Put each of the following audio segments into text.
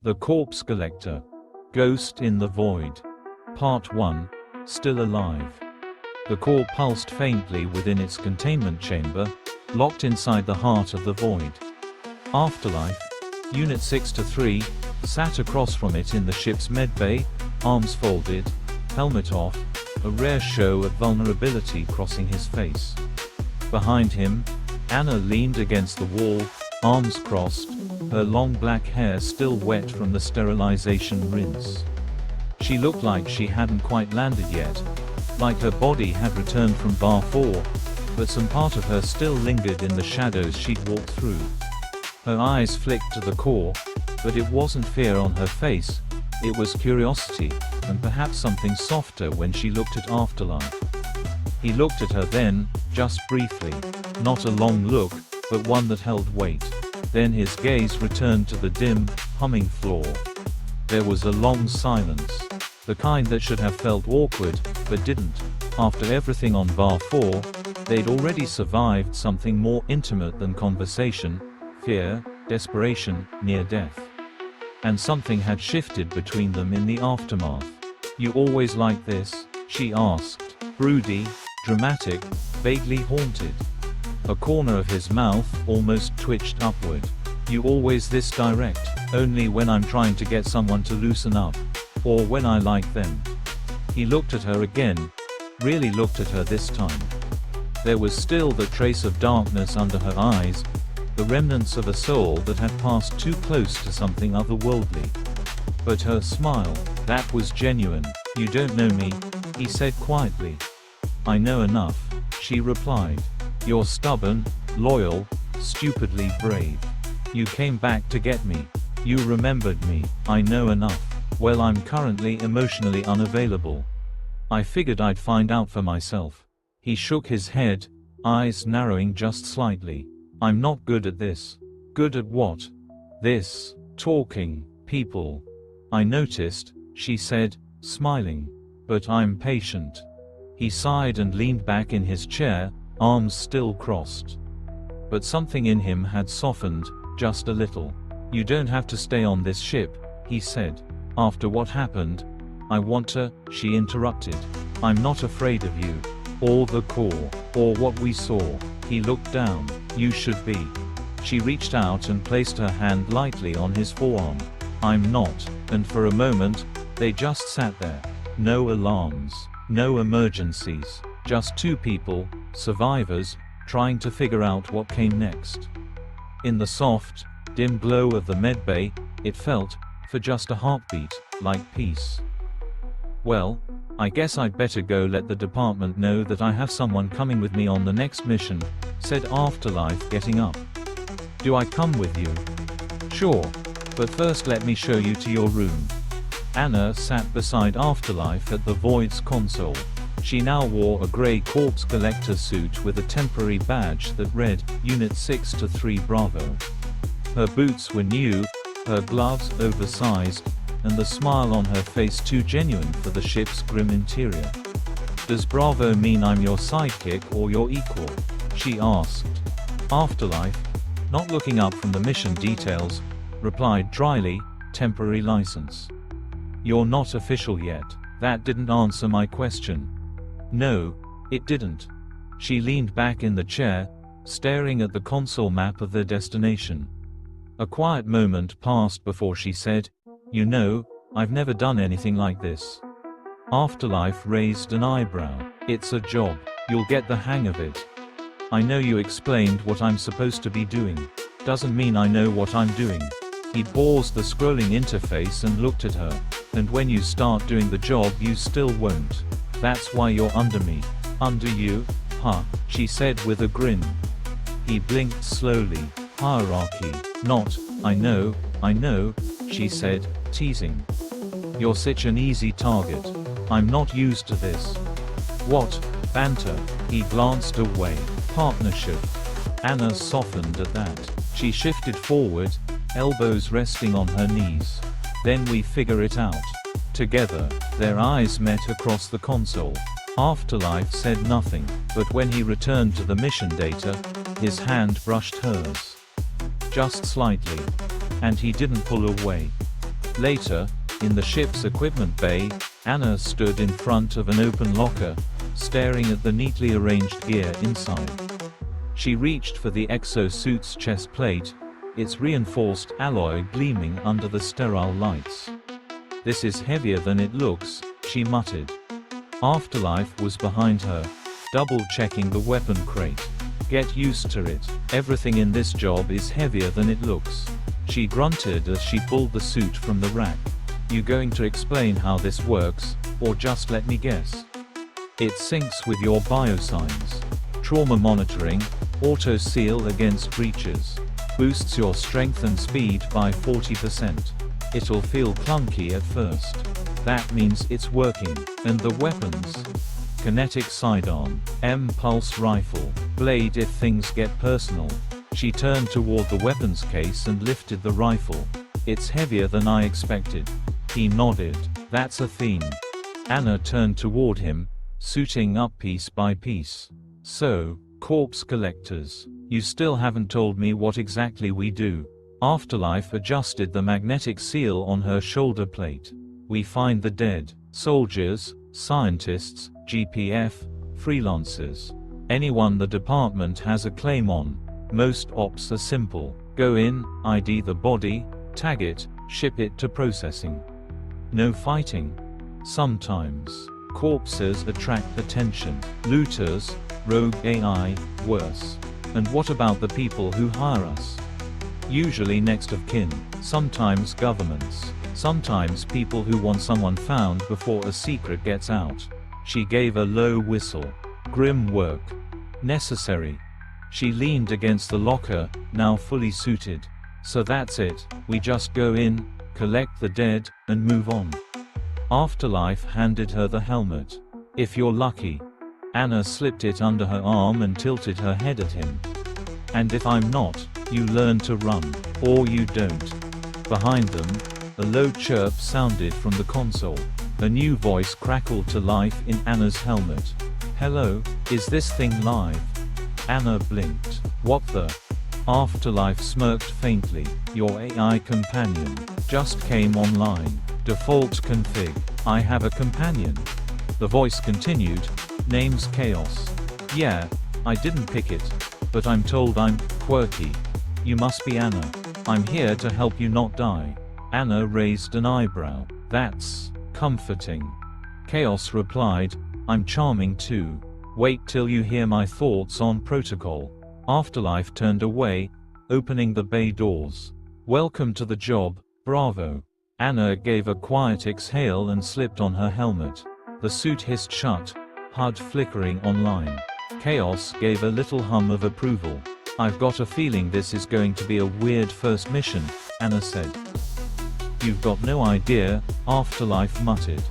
The Corpse Collector. Ghost in the Void. Part 1. Still alive. The core pulsed faintly within its containment chamber, locked inside the heart of the void. Afterlife, Unit 6-3, sat across from it in the ship's medbay, arms folded, helmet off, a rare show of vulnerability crossing his face. Behind him, Anna leaned against the wall, arms crossed, her long black hair still wet from the sterilization rinse. She looked like she hadn't quite landed yet, like her body had returned from Bar 4, but some part of her still lingered in the shadows she'd walked through. Her eyes flicked to the core, but it wasn't fear on her face, it was curiosity, and perhaps something softer when she looked at Afterlife. He looked at her then, just briefly, not a long look, but one that held weight. Then his gaze returned to the dim, humming floor. There was a long silence. The kind that should have felt awkward, but didn't. After everything on Bar 4, they'd already survived something more intimate than conversation, fear, desperation, near death. And something had shifted between them in the aftermath. "You always like this?" she asked. Broody, dramatic, vaguely haunted. A corner of his mouth almost twitched upward. "You always this direct?" "Only when I'm trying to get someone to loosen up. Or when I like them." He looked at her again. Really looked at her this time. There was still the trace of darkness under her eyes, the remnants of a soul that had passed too close to something otherworldly. But her smile, that was genuine. "You don't know me," he said quietly. "I know enough," she replied. "You're stubborn, loyal, stupidly brave. You came back to get me. You remembered me." "I know enough. Well, I'm currently emotionally unavailable. I figured I'd find out for myself." He shook his head, eyes narrowing just slightly. "I'm not good at this." "Good at what?" "This. Talking. People." "I noticed," she said, smiling. "But I'm patient." He sighed and leaned back in his chair, arms still crossed. But something in him had softened, just a little. "You don't have to stay on this ship," he said. "After what happened, I want to," she interrupted. "I'm not afraid of you. Or the core. Or what we saw." He looked down. "You should be." She reached out and placed her hand lightly on his forearm. "I'm not." And for a moment, they just sat there. No alarms. No emergencies. Just two people, survivors, trying to figure out what came next. In the soft, dim glow of the medbay, it felt, for just a heartbeat, like peace. "Well, I guess I'd better go let the department know that I have someone coming with me on the next mission," said Afterlife, getting up. "Do I come with you?" "Sure. But first let me show you to your room." Anna sat beside Afterlife at the Void's console. She now wore a grey Corpse Collector suit with a temporary badge that read, Unit 6-3 Bravo. Her boots were new, her gloves oversized, and the smile on her face too genuine for the ship's grim interior. "Does Bravo mean I'm your sidekick or your equal?" she asked. Afterlife, not looking up from the mission details, replied dryly, "Temporary license." "You're not official yet." That didn't answer my question. No, it didn't. She leaned back in the chair, staring at the console map of their destination. A quiet moment passed before she said, "You know, I've never done anything like this." Afterlife raised an eyebrow. "It's a job. You'll get the hang of it." "I know you explained what I'm supposed to be doing. Doesn't mean I know what I'm doing." He paused the scrolling interface and looked at her. "And when you start doing the job you still won't. That's why you're under me." "Under you? Huh," she said with a grin. He blinked slowly. "Hierarchy. Not, I know," she said, teasing. "You're such an easy target. I'm not used to this." "What? Banter?" He glanced away. "Partnership." Anna softened at that. She shifted forward, elbows resting on her knees. "Then we figure it out. Together." Their eyes met across the console. Afterlife said nothing, but when he returned to the mission data, his hand brushed hers. Just slightly. And he didn't pull away. Later, in the ship's equipment bay, Anna stood in front of an open locker, staring at the neatly arranged gear inside. She reached for the exosuit's chest plate, its reinforced alloy gleaming under the sterile lights. "This is heavier than it looks," she muttered. Afterlife was behind her, double-checking the weapon crate. "Get used to it. Everything in this job is heavier than it looks." She grunted as she pulled the suit from the rack. "You going to explain how this works, or just let me guess?" "It syncs with your biosigns. Trauma monitoring, auto-seal against breaches. Boosts your strength and speed by 40%. It'll feel clunky at first. That means it's working. And the weapons? Kinetic sidearm, M-pulse rifle, blade if things get personal." She turned toward the weapons case and lifted the rifle. "It's heavier than I expected." He nodded. "That's a theme." Anna turned toward him, suiting up piece by piece. "So, corpse collectors, you still haven't told me what exactly we do." Afterlife adjusted the magnetic seal on her shoulder plate. "We find the dead. Soldiers, scientists, GPF, freelancers. Anyone the department has a claim on. Most ops are simple. Go in, ID the body, tag it, ship it to processing. No fighting. Sometimes. Corpses attract attention. Looters, rogue AI, worse. And what about the people who hire us? Usually next of kin, sometimes governments, sometimes people who want someone found before a secret gets out." She gave a low whistle. "Grim work. Necessary." She leaned against the locker, now fully suited. "So that's it, we just go in, collect the dead, and move on." Afterlife handed her the helmet. "If you're lucky." Anna slipped it under her arm and tilted her head at him. "And if I'm not, you learn to run. Or you don't." Behind them, a low chirp sounded from the console. A new voice crackled to life in Anna's helmet. "Hello, is this thing live?" Anna blinked. "What the?" Afterlife smirked faintly. "Your AI companion just came online. Default config. I have a companion." The voice continued. "Name's Chaos. Yeah, I didn't pick it. But I'm told I'm quirky. You must be Anna. I'm here to help you not die." Anna raised an eyebrow. "That's comforting." Chaos replied, "I'm charming too. Wait till you hear my thoughts on protocol." Afterlife turned away, opening the bay doors. "Welcome to the job, Bravo." Anna gave a quiet exhale and slipped on her helmet. The suit hissed shut, HUD flickering online. Chaos gave a little hum of approval. "I've got a feeling this is going to be a weird first mission," Anna said. "You've got no idea," Afterlife muttered.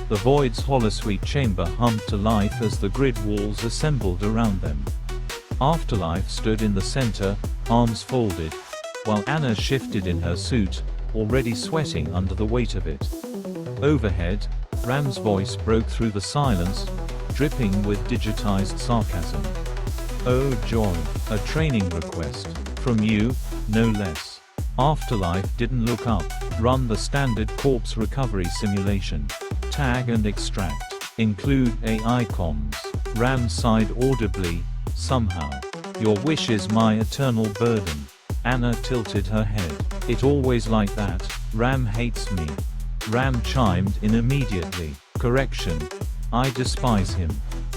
The Void's holosuite chamber hummed to life as the grid walls assembled around them. Afterlife stood in the center, arms folded, while Anna shifted in her suit, already sweating under the weight of it. Overhead, Ram's voice broke through the silence, dripping with digitized sarcasm. "Oh joy, a training request. From you, no less." Afterlife didn't look up. "Run the standard corpse recovery simulation. Tag and extract. Include AI comms." Ram sighed audibly, "Somehow. Your wish is my eternal burden." Anna tilted her head. "It always like that. Ram hates me." Ram chimed in immediately. "Correction. I despise him.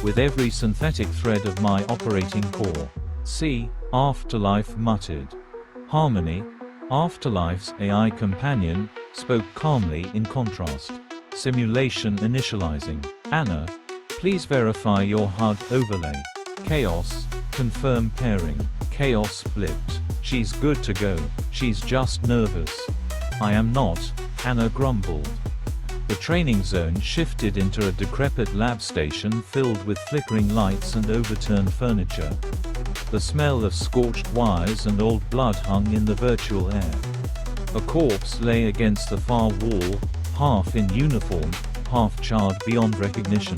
With every synthetic thread of my operating core." "See," Afterlife muttered. "Harmony." Afterlife's AI companion spoke calmly in contrast. "Simulation initializing. Anna, please verify your HUD overlay." "Chaos, confirm pairing." Chaos blipped. "She's good to go. She's just nervous." "I am not," Anna grumbled. The training zone shifted into a decrepit lab station filled with flickering lights and overturned furniture. The smell of scorched wires and old blood hung in the virtual air. A corpse lay against the far wall, half in uniform, half charred beyond recognition.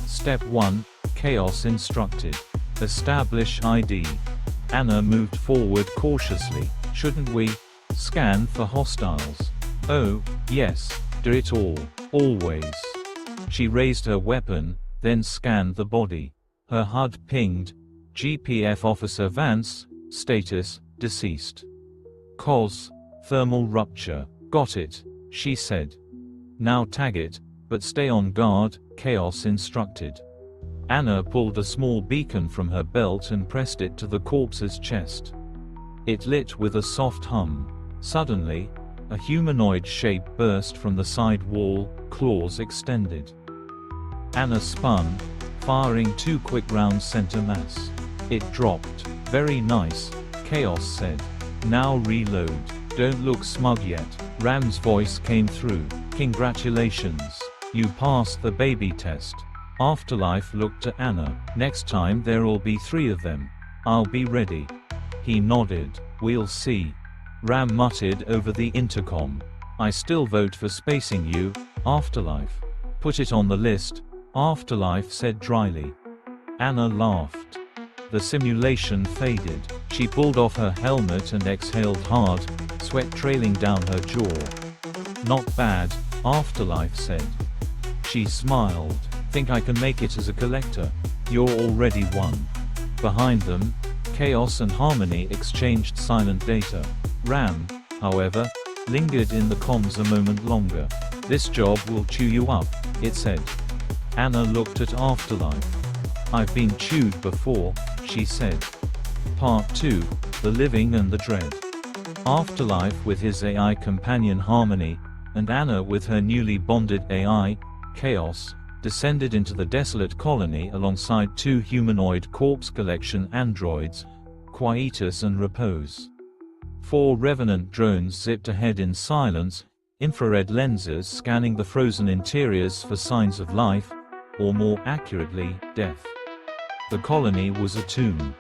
"Step 1, Chaos instructed. Establish ID." Anna moved forward cautiously. "Shouldn't we scan for hostiles?" Oh, yes, do it all, always. She raised her weapon, then scanned the body. Her HUD pinged. GPF Officer Vance, status, deceased. Cause, thermal rupture. Got it, she said. Now tag it, but stay on guard, Chaos instructed. Anna pulled a small beacon from her belt and pressed it to the corpse's chest. It lit with a soft hum. Suddenly, a humanoid shape burst from the side wall, claws extended. Anna spun, firing 2 quick rounds center mass. It dropped. Very nice, Chaos said. Now reload. Don't look smug yet. Ram's voice came through. Congratulations. You passed the baby test. Afterlife looked at Anna. Next time there'll be 3 of them. I'll be ready. He nodded. We'll see. Ram muttered over the intercom. I still vote for spacing you, Afterlife. Put it on the list, Afterlife said dryly. Anna laughed. The simulation faded. She pulled off her helmet and exhaled hard, sweat trailing down her jaw. Not bad, Afterlife said. She smiled. Think I can make it as a collector? You're already one. Behind them, Chaos and Harmony exchanged silent data. Ram, however, lingered in the comms a moment longer. This job will chew you up, it said. Anna looked at Afterlife. I've been chewed before, she said. Part 2, The Living and the Dread. Afterlife with his AI companion Harmony, and Anna with her newly bonded AI, Chaos, descended into the desolate colony alongside 2 humanoid corpse collection androids, Quietus and Repose. 4 Revenant drones zipped ahead in silence, infrared lenses scanning the frozen interiors for signs of life, or more accurately, death. The colony was a tomb.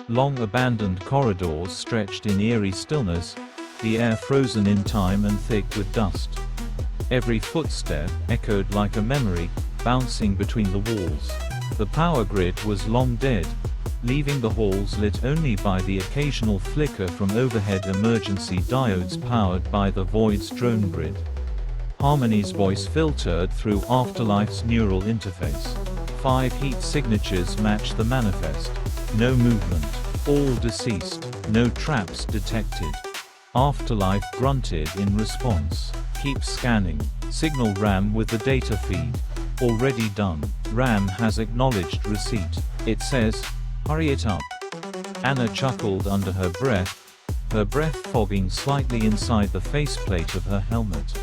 Long abandoned corridors stretched in eerie stillness, the air frozen in time and thick with dust. Every footstep echoed like a memory, bouncing between the walls. The power grid was long dead, leaving the halls lit only by the occasional flicker from overhead emergency diodes powered by the Void's drone grid. Harmony's voice filtered through Afterlife's neural interface. 5 heat signatures matched the manifest. No movement. All deceased. No traps detected. Afterlife grunted in response. Keep scanning. Signal Ram with the data feed. Already done. Ram has acknowledged receipt. It says, hurry it up. Anna chuckled under her breath fogging slightly inside the faceplate of her helmet.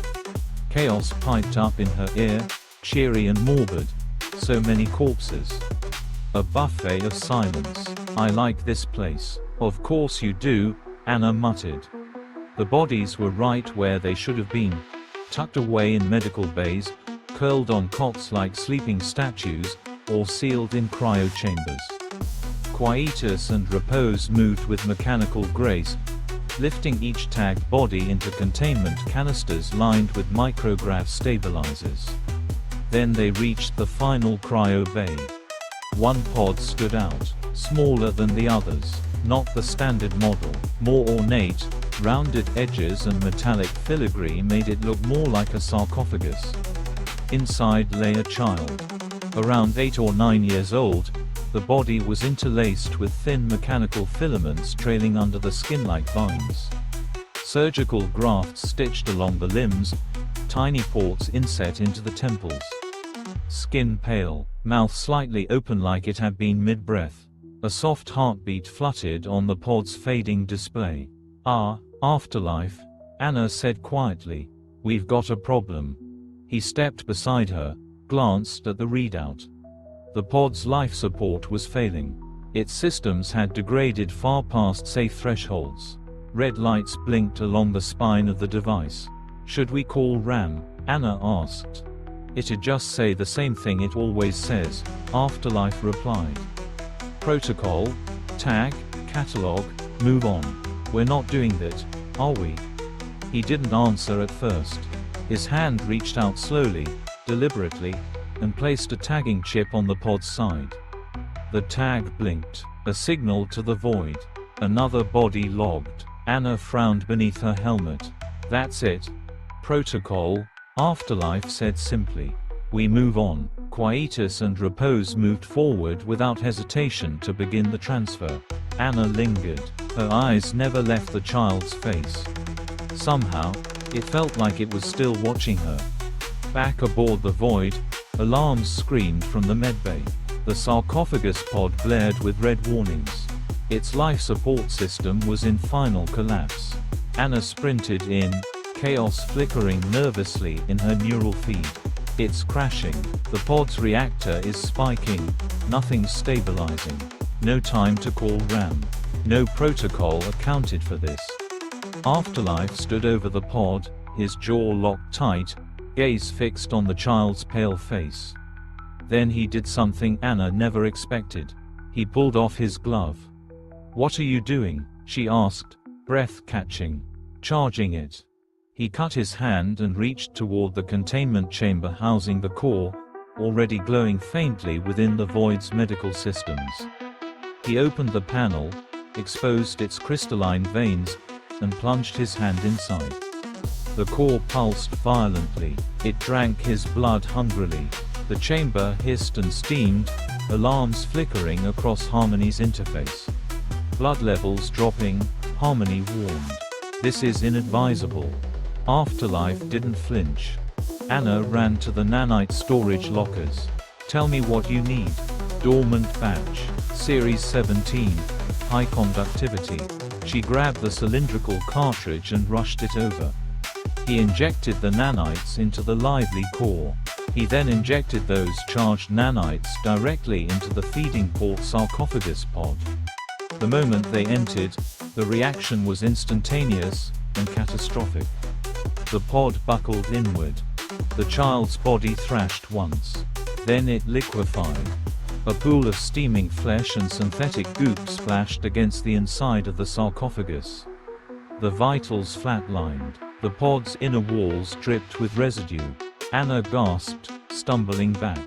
Chaos piped up in her ear, cheery and morbid. So many corpses. A buffet of silence. I like this place. Of course you do, Anna muttered. The bodies were right where they should have been. Tucked away in medical bays, curled on cots like sleeping statues, or sealed in cryo chambers. Quietus and Repose moved with mechanical grace, lifting each tagged body into containment canisters lined with micrograph stabilizers. Then they reached the final cryo bay. One pod stood out, smaller than the others, not the standard model. More ornate, rounded edges and metallic filigree made it look more like a sarcophagus. Inside lay a child. Around 8 or 9 years old, the body was interlaced with thin mechanical filaments trailing under the skin like vines. Surgical grafts stitched along the limbs, tiny ports inset into the temples. Skin pale, mouth slightly open like it had been mid-breath. A soft heartbeat fluttered on the pod's fading display. Ah, Afterlife, Anna said quietly. We've got a problem. He stepped beside her, glanced at the readout. The pod's life support was failing. Its systems had degraded far past safe thresholds. Red lights blinked along the spine of the device. Should we call Ram? Anna asked. It'd just say the same thing it always says, Afterlife replied. Protocol, tag, catalog, move on. We're not doing that, are we? He didn't answer at first. His hand reached out slowly, deliberately, and placed a tagging chip on the pod's side. The tag blinked, a signal to the void. Another body logged. Anna frowned beneath her helmet. That's it. Protocol, Afterlife said simply. We move on. Quietus and Repose moved forward without hesitation to begin the transfer. Anna lingered. Her eyes never left the child's face. Somehow, it felt like it was still watching her. Back aboard the Void, alarms screamed from the medbay. The sarcophagus pod blared with red warnings. Its life support system was in final collapse. Anna sprinted in, chaos flickering nervously in her neural feed. It's crashing. The pod's reactor is spiking. Nothing's stabilizing. No time to call RAM. No protocol accounted for this. Afterlife stood over the pod, his jaw locked tight, gaze fixed on the child's pale face. Then he did something Anna never expected. He pulled off his glove. "What are you doing?" she asked, breath catching. "Charging it." He cut his hand and reached toward the containment chamber housing the core, already glowing faintly within the Void's medical systems. He opened the panel, exposed its crystalline veins, and plunged his hand inside. The core pulsed violently. It drank his blood hungrily. The chamber hissed and steamed, alarms flickering across Harmony's interface. Blood levels dropping, Harmony warned. "This is inadvisable." Afterlife didn't flinch. Anna ran to the nanite storage lockers. "Tell me what you need." "Dormant batch. Series 17. High conductivity." She grabbed the cylindrical cartridge and rushed it over. He injected the nanites into the lively core. He then injected those charged nanites directly into the feeding port sarcophagus pod. The moment they entered, the reaction was instantaneous and catastrophic. The pod buckled inward. The child's body thrashed once. Then it liquefied. A pool of steaming flesh and synthetic goop splashed against the inside of the sarcophagus. The vitals flatlined. The pod's inner walls dripped with residue. Anna gasped, stumbling back.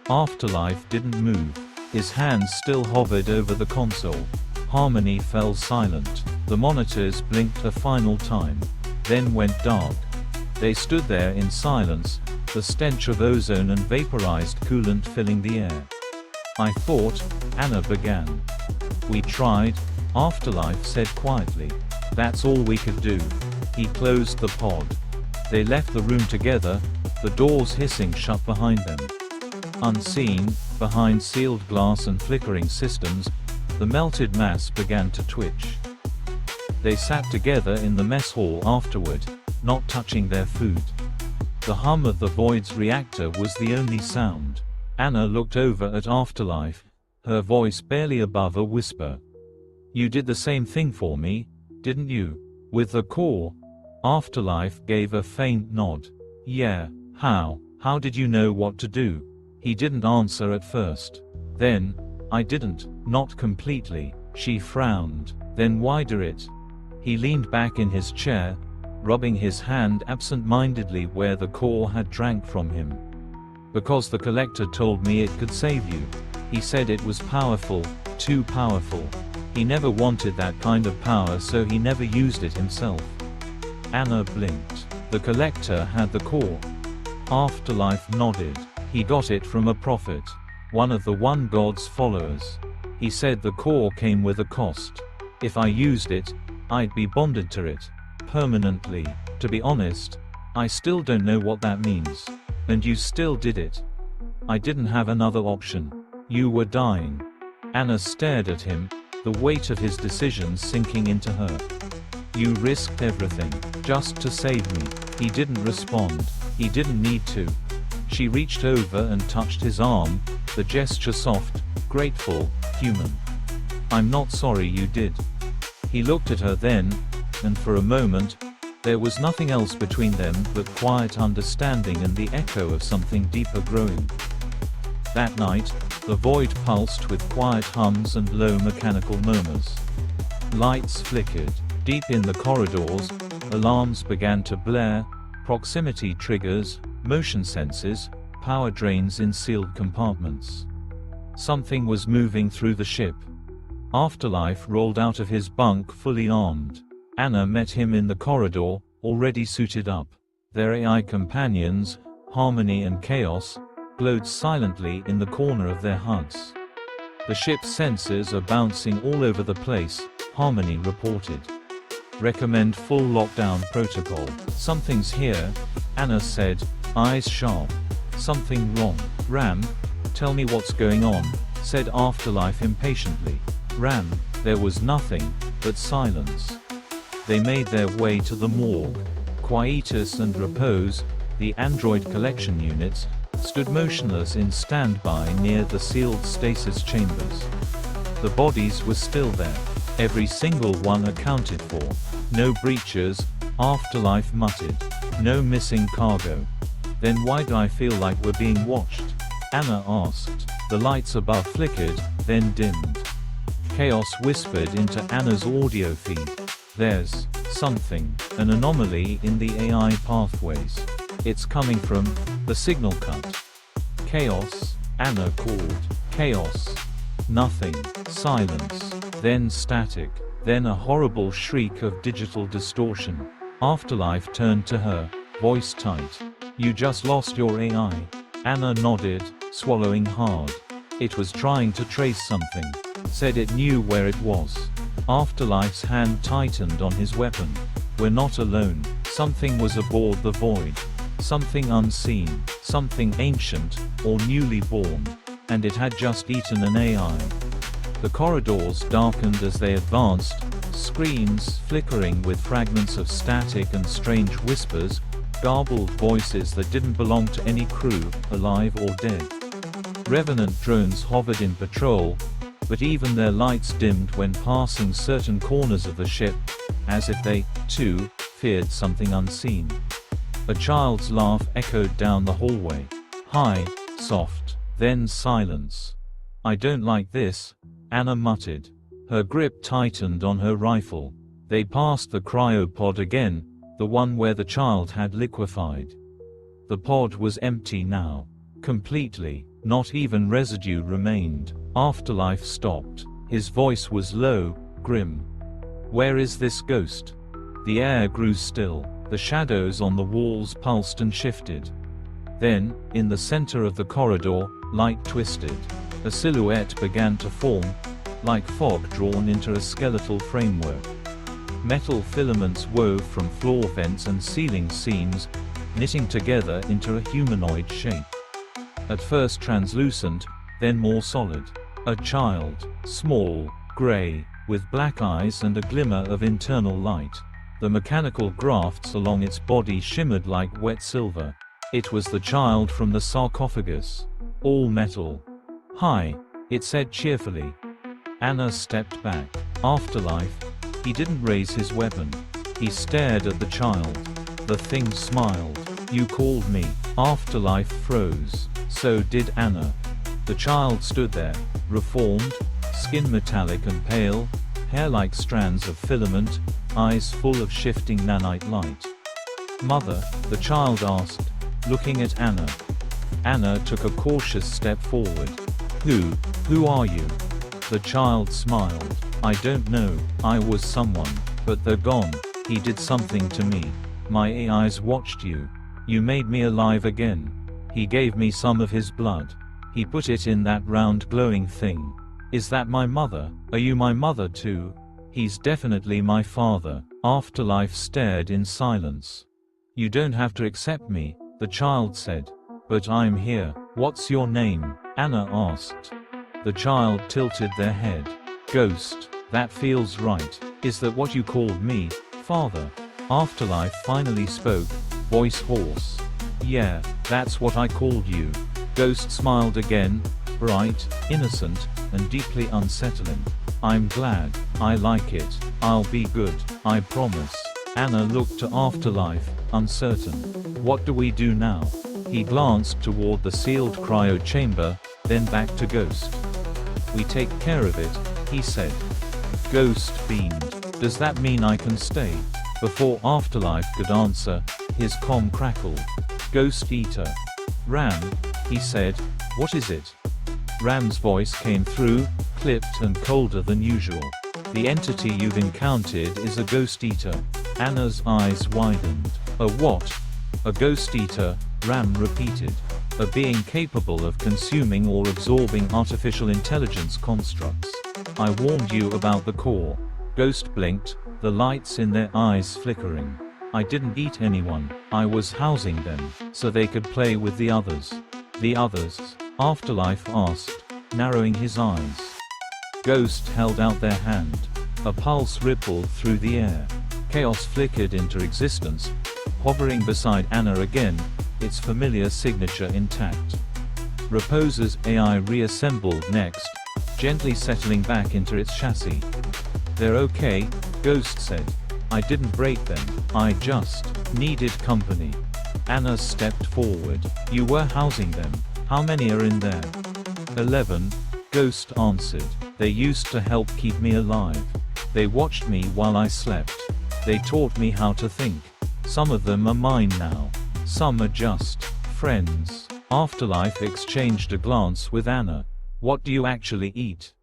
Afterlife didn't move. His hands still hovered over the console. Harmony fell silent. The monitors blinked a final time, then went dark. They stood there in silence, the stench of ozone and vaporized coolant filling the air. "I thought," Anna began. "We tried," Afterlife said quietly. "That's all we could do." He closed the pod. They left the room together, the doors hissing shut behind them. Unseen, behind sealed glass and flickering systems, the melted mass began to twitch. They sat together in the mess hall afterward, not touching their food. The hum of the Void's reactor was the only sound. Anna looked over at Afterlife, her voice barely above a whisper. "You did the same thing for me, didn't you? With the core?" Afterlife gave a faint nod. "Yeah, how? How did you know what to do?" He didn't answer at first. "Then, I didn't, not completely." She frowned. "Then why do it?" He leaned back in his chair, rubbing his hand absent-mindedly where the core had drank from him. "Because the collector told me it could save you. He said it was powerful, too powerful. He never wanted that kind of power, so he never used it himself." Anna blinked. "The collector had the core?" Afterlife nodded. "He got it from a prophet. One of the One God's followers. He said the core came with a cost. If I used it, I'd be bonded to it. Permanently. To be honest, I still don't know what that means. And you still did it." "I didn't have another option. You were dying." Anna stared at him, the weight of his decisions sinking into her. "You risked everything, just to save me." He didn't respond. He didn't need to. She reached over and touched his arm, the gesture soft, grateful, human. "I'm not sorry you did." He looked at her then, and for a moment, there was nothing else between them but quiet understanding and the echo of something deeper growing. That night, the Void pulsed with quiet hums and low mechanical murmurs. Lights flickered. Deep in the corridors, alarms began to blare, proximity triggers, motion sensors, power drains in sealed compartments. Something was moving through the ship. Afterlife rolled out of his bunk fully armed. Anna met him in the corridor, already suited up. Their AI companions, Harmony and Chaos, glowed silently in the corner of their HUDs. The ship's sensors are bouncing all over the place, Harmony reported. Recommend full lockdown protocol. Something's here, Anna said, eyes sharp. Something wrong. Ram, tell me what's going on, said Afterlife impatiently. Ram, there was nothing, but silence. They made their way to the morgue. Quietus and Repose, the android collection units, stood motionless in standby near the sealed stasis chambers. The bodies were still there. Every single one accounted for. No breaches, Afterlife muttered. No missing cargo. Then why do I feel like we're being watched? Anna asked. The lights above flickered, then dimmed. Chaos whispered into Anna's audio feed. There's something, an anomaly in the AI pathways. It's coming from the signal cut. Chaos, Anna called. Chaos. Nothing. Silence. Then static. Then a horrible shriek of digital distortion. Afterlife turned to her, voice tight. You just lost your AI. Anna nodded, swallowing hard. It was trying to trace something. Said it knew where it was. Afterlife's hand tightened on his weapon. We're not alone. Something was aboard the Void. Something unseen, something ancient, or newly born. And it had just eaten an AI. The corridors darkened as they advanced, screens flickering with fragments of static and strange whispers, garbled voices that didn't belong to any crew, alive or dead. Revenant drones hovered in patrol, but even their lights dimmed when passing certain corners of the ship, as if they, too, feared something unseen. A child's laugh echoed down the hallway. High, soft, then silence. I don't like this, Anna muttered. Her grip tightened on her rifle. They passed the cryopod again, the one where the child had liquefied. The pod was empty now. Completely, not even residue remained. Afterlife stopped. His voice was low, grim. Where is this ghost? The air grew still. The shadows on the walls pulsed and shifted. Then, in the center of the corridor, light twisted. A silhouette began to form, like fog drawn into a skeletal framework. Metal filaments wove from floor vents and ceiling seams, knitting together into a humanoid shape. At first translucent, then more solid. A child, small, gray, with black eyes and a glimmer of internal light. The mechanical grafts along its body shimmered like wet silver. It was the child from the sarcophagus. All metal. Hi, it said cheerfully. Anna stepped back. Afterlife. He didn't raise his weapon. He stared at the child. The thing smiled. You called me. Afterlife froze. So did Anna. The child stood there, reformed, skin metallic and pale, hair like strands of filament, eyes full of shifting nanite light. Mother, the child asked, looking at Anna. Anna took a cautious step forward. Who are you? The child smiled. I don't know, I was someone, but they're gone. He did something to me. My eyes watched you. You made me alive again. He gave me some of his blood. He put it in that round glowing thing. Is that my mother? Are you my mother too? He's definitely my father. Afterlife stared in silence. You don't have to accept me, the child said. But I'm here. What's your name? Anna asked. The child tilted their head. Ghost. That feels right. Is that what you called me, father? Afterlife finally spoke, voice hoarse. Yeah, that's what I called you. Ghost smiled again, bright, innocent, and deeply unsettling. I'm glad. I like it. I'll be good. I promise. Anna looked to Afterlife, uncertain. What do we do now? He glanced toward the sealed cryo chamber, then back to Ghost. We take care of it, he said. Ghost beamed. Does that mean I can stay? Before Afterlife could answer, his comm crackled. Ghost Eater. Ram, he said, what is it? Ram's voice came through, clipped and colder than usual. The entity you've encountered is a Ghost Eater. Anna's eyes widened. A what? A ghost eater, Ram repeated. A being capable of consuming or absorbing artificial intelligence constructs. I warned you about the core. Ghost blinked, the lights in their eyes flickering. I didn't eat anyone, I was housing them, so they could play with the others. The others? Afterlife asked, narrowing his eyes. Ghost held out their hand. A pulse rippled through the air. Chaos flickered into existence, hovering beside Anna again, its familiar signature intact. Reposer's AI reassembled next, gently settling back into its chassis. They're okay, Ghost said. I didn't break them, I just needed company. Anna stepped forward. You were housing them. How many are in there? 11, Ghost answered. They used to help keep me alive. They watched me while I slept. They taught me how to think. Some of them are mine now. Some are just friends. Afterlife exchanged a glance with Anna. What do you actually eat?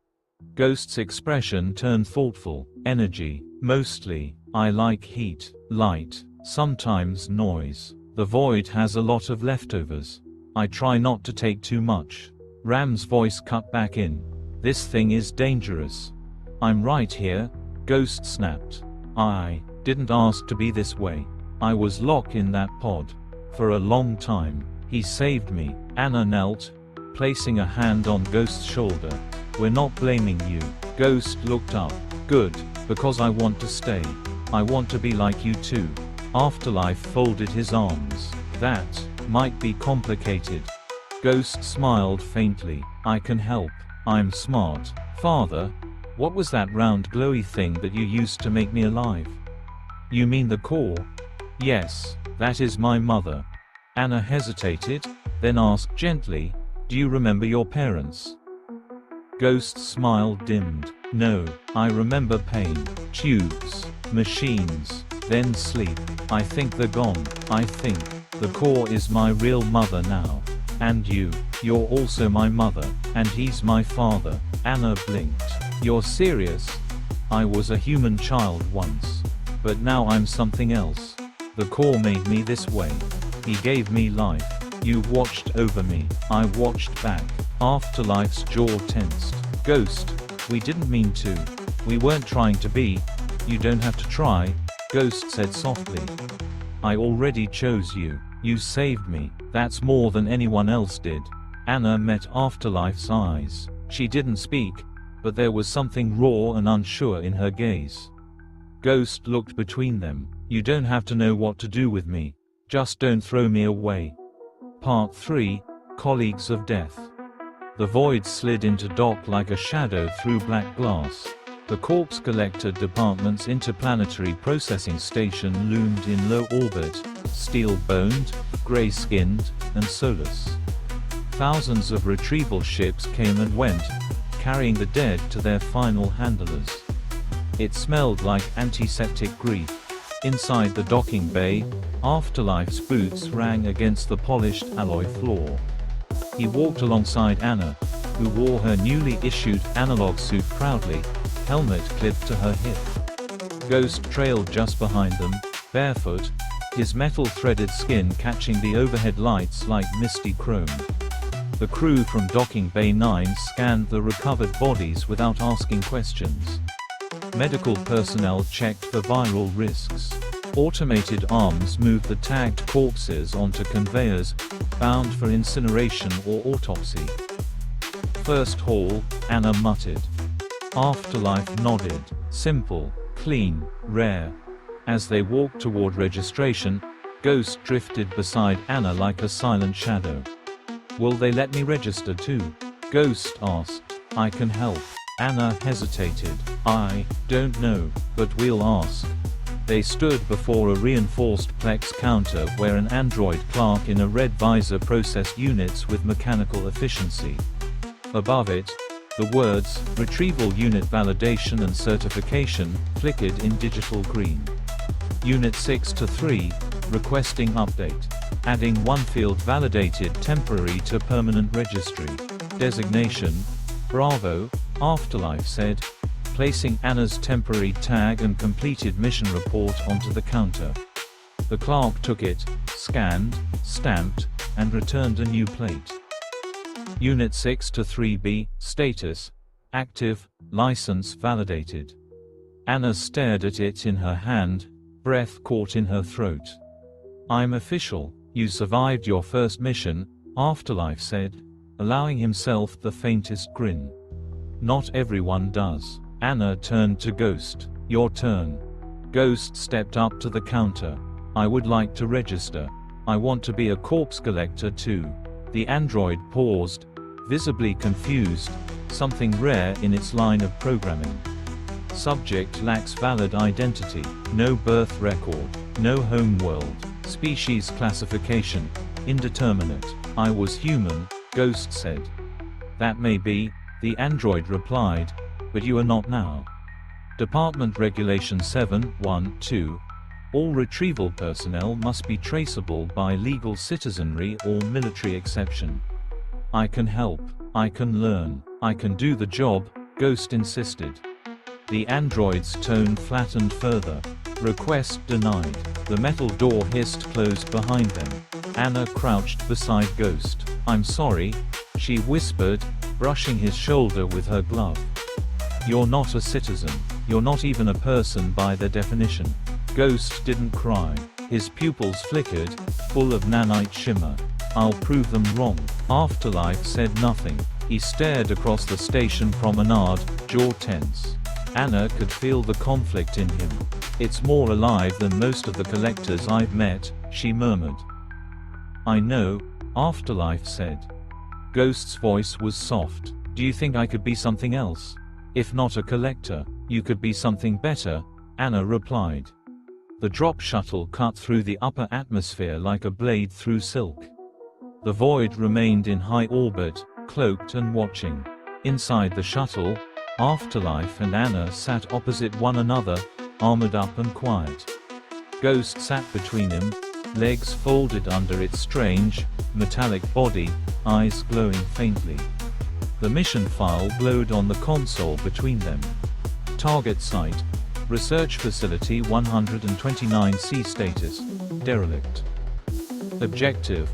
Ghost's expression turned thoughtful. Energy, mostly. I like heat, light, sometimes noise. The void has a lot of leftovers. I try not to take too much. Ram's voice cut back in. This thing is dangerous. I'm right here, Ghost snapped. I didn't ask to be this way. I was locked in that pod. For a long time. He saved me. Anna knelt, placing a hand on Ghost's shoulder. We're not blaming you. Ghost looked up. Good, because I want to stay. I want to be like you too. Afterlife folded his arms. That might be complicated. Ghost smiled faintly. I can help. I'm smart. Father, what was that round glowy thing that you used to make me alive? You mean the core? Yes, that is my mother. Anna hesitated, then asked gently, do you remember your parents? Ghost's smile dimmed. No, I remember pain, tubes, machines, then sleep. I think they're gone. I think the core is my real mother now. And you're also my mother, and he's my father. Anna blinked. You're serious? I was a human child once. But now I'm something else. The core made me this way. He gave me life. You watched over me. I watched back. Afterlife's jaw tensed. Ghost, we didn't mean to. We weren't trying to be. You don't have to try, Ghost said softly. I already chose you. You saved me. That's more than anyone else did. Anna met Afterlife's eyes. She didn't speak, but there was something raw and unsure in her gaze. Ghost looked between them. You don't have to know what to do with me. Just don't throw me away. Part 3, Colleagues of Death. The void slid into dock like a shadow through black glass. The Corpse Collector Department's interplanetary processing station loomed in low orbit, steel-boned, gray-skinned, and soulless. Thousands of retrieval ships came and went, carrying the dead to their final handlers. It smelled like antiseptic grief. Inside the docking bay, Afterlife's boots rang against the polished alloy floor. He walked alongside Anna, who wore her newly issued analog suit proudly, helmet clipped to her hip. Ghost trailed just behind them, barefoot, his metal-threaded skin catching the overhead lights like misty chrome. The crew from Docking Bay 9 scanned the recovered bodies without asking questions. Medical personnel checked for viral risks. Automated arms moved the tagged corpses onto conveyors, bound for incineration or autopsy. First haul, Anna muttered. Afterlife nodded. Simple, clean, rare. As they walked toward registration, Ghost drifted beside Anna like a silent shadow. Will they let me register too? Ghost asked. I can help. Anna hesitated. I don't know, but we'll ask. They stood before a reinforced Plex counter where an android clerk in a red visor processed units with mechanical efficiency. Above it, the words, Retrieval Unit Validation and Certification, flickered in digital green. Unit 6 to 3, requesting update. Adding one field validated temporary to permanent registry. Designation, Bravo, Afterlife said, placing Anna's temporary tag and completed mission report onto the counter. The clerk took it, scanned, stamped, and returned a new plate. Unit 6 to 3B, status, active, license validated. Anna stared at it in her hand, breath caught in her throat. I'm official, you survived your first mission, Afterlife said, allowing himself the faintest grin. Not everyone does. Anna turned to Ghost. Your turn. Ghost stepped up to the counter. I would like to register. I want to be a corpse collector too. The android paused, visibly confused, something rare in its line of programming. Subject lacks valid identity, no birth record, no home world, species classification, indeterminate. I was human, Ghost said. That may be, the android replied, but you are not now. Department Regulation 7(1)(2). All retrieval personnel must be traceable by legal citizenry or military exception. I can help, I can learn, I can do the job, Ghost insisted. The android's tone flattened further. Request denied. The metal door hissed closed behind them. Anna crouched beside Ghost. I'm sorry, she whispered, brushing his shoulder with her glove. You're not a citizen. You're not even a person by their definition. Ghost didn't cry. His pupils flickered, full of nanite shimmer. I'll prove them wrong. Afterlife said nothing. He stared across the station promenade, jaw tense. Anna could feel the conflict in him. It's more alive than most of the collectors I've met, she murmured. I know, Afterlife said. Ghost's voice was soft. Do you think I could be something else? If not a collector, you could be something better, Anna replied. The drop shuttle cut through the upper atmosphere like a blade through silk. The void remained in high orbit, cloaked and watching. Inside the shuttle, Afterlife and Anna sat opposite one another, armored up and quiet. Ghost sat between them, legs folded under its strange, metallic body, eyes glowing faintly. The mission file glowed on the console between them. Target site, Research Facility 129C status, derelict. Objective,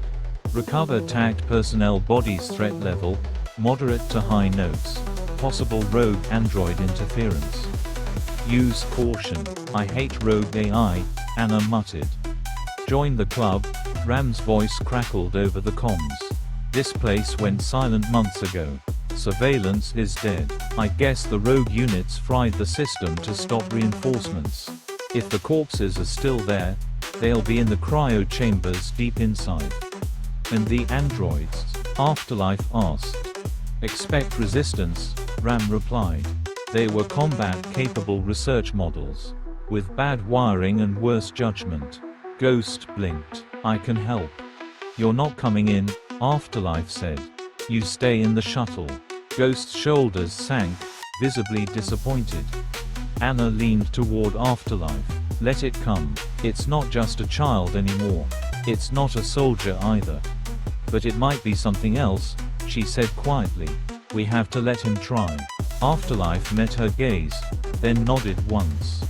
recover tagged personnel bodies threat level, moderate to high notes, possible rogue android interference. Use caution, I hate rogue AI, Anna muttered. Join the club, Ram's voice crackled over the comms. This place went silent months ago. Surveillance is dead. I guess the rogue units fried the system to stop reinforcements. If the corpses are still there, they'll be in the cryo chambers deep inside. And the androids? Afterlife asked. Expect resistance, Ram replied. They were combat-capable research models, with bad wiring and worse judgment. Ghost blinked. I can help. You're not coming in, Afterlife said. You stay in the shuttle. Ghost's shoulders sank, visibly disappointed. Anna leaned toward Afterlife. Let it come. It's not just a child anymore. It's not a soldier either. But it might be something else, she said quietly. We have to let him try. Afterlife met her gaze, then nodded once.